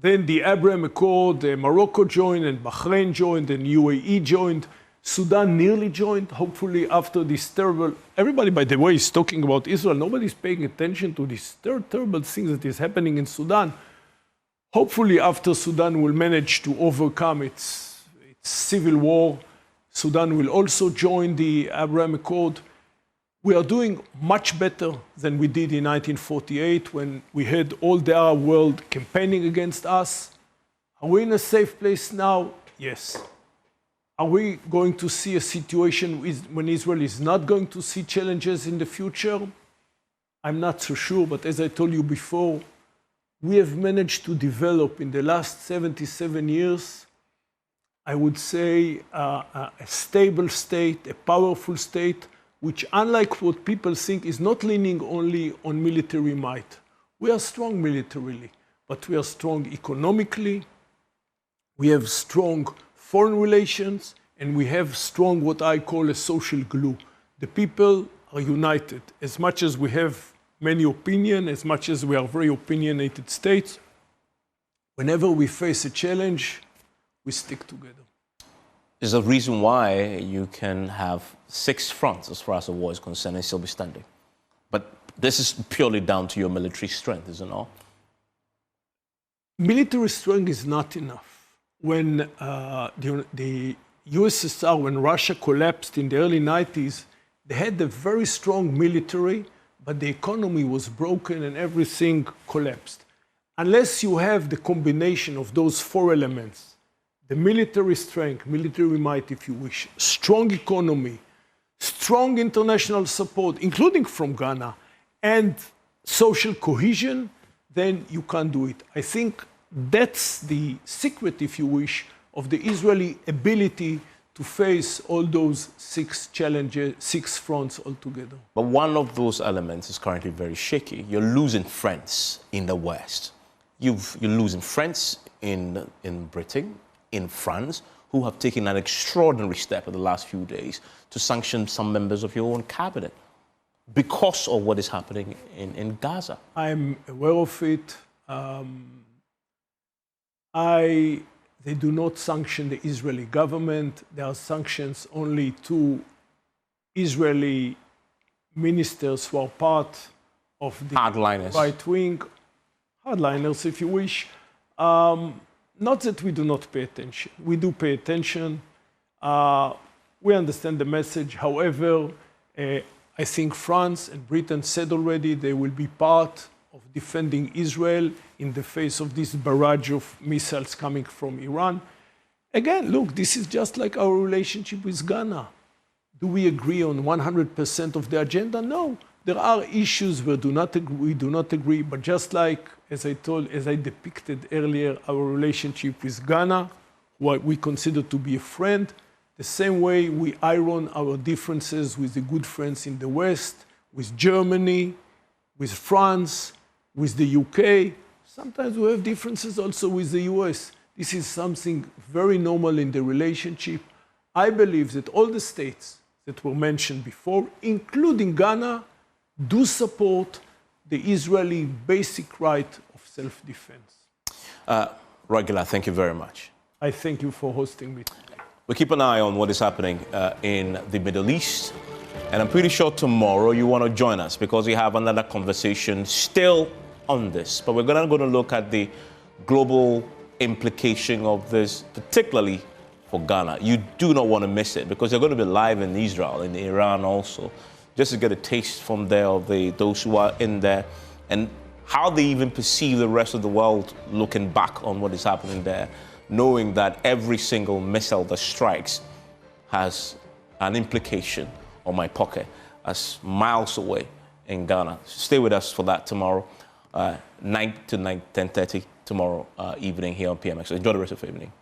Then the Abraham Accord, Morocco joined, and Bahrain joined, and UAE joined. Sudan nearly joined, hopefully after this terrible... Everybody, by the way, is talking about Israel. Nobody's paying attention to this terrible thing that is happening in Sudan. Hopefully after Sudan will manage to overcome its civil war, Sudan will also join the Abraham Accord. We are doing much better than we did in 1948 when we had all the Arab world campaigning against us. Are we in a safe place now? Yes. Are we going to see a situation when Israel is not going to see challenges in the future? I'm not so sure, but as I told you before, we have managed to develop in the last 77 years, I would say, a stable state, a powerful state, which, unlike what people think, is not leaning only on military might. We are strong militarily, but we are strong economically. We have strong foreign relations, and we have strong what I call a social glue. The people are united. As much as we have many opinions, as much as we are very opinionated states, whenever we face a challenge, we stick together. Is a reason why you can have 6 fronts as far as the war is concerned and still be standing. But this is purely down to your military strength, isn't it all? Military strength is not enough. When the USSR, when Russia collapsed in the early 90s, they had a very strong military, but the economy was broken and everything collapsed. Unless you have the combination of those four elements, the military strength, military might, if you wish, strong economy, strong international support, including from Ghana, and social cohesion, then you can't do it. I think that's the secret, if you wish, of the Israeli ability to face all those six challenges, six fronts altogether. But one of those elements is currently very shaky. You're losing friends in the West. You're losing friends in Britain, in France, who have taken an extraordinary step in the last few days to sanction some members of your own cabinet because of what is happening in Gaza. I'm aware of it. They do not sanction the Israeli government. There are sanctions only to Israeli ministers who are part of the hardliners. Right wing, hardliners, if you wish. Not that we do not pay attention. We do pay attention. We understand the message. However, I think France and Britain said already they will be part of defending Israel in the face of this barrage of missiles coming from Iran. Again, look, this is just like our relationship with Ghana. Do we agree on 100% of the agenda? No. There are issues where we do not agree, but just like, as I depicted earlier, our relationship with Ghana, what we consider to be a friend, the same way we iron our differences with the good friends in the West, with Germany, with France, with the UK. Sometimes we have differences also with the US. This is something very normal in the relationship. I believe that all the states that were mentioned before, including Ghana, do support the Israeli basic right of self-defense. Roy Gilad, thank you very much. I thank you for hosting me. We keep an eye on what is happening in the Middle East. And I'm pretty sure tomorrow you want to join us because we have another conversation still on this. But we're going to look at the global implication of this, particularly for Ghana. You do not want to miss it because you're going to be live in Israel, in Iran also, just to get a taste from there of those who are in there and how they even perceive the rest of the world looking back on what is happening there, knowing that every single missile that strikes has an implication on my pocket as miles away in Ghana. Stay with us for that tomorrow, 9 to 10:30 tomorrow evening here on PMX. So enjoy the rest of the evening.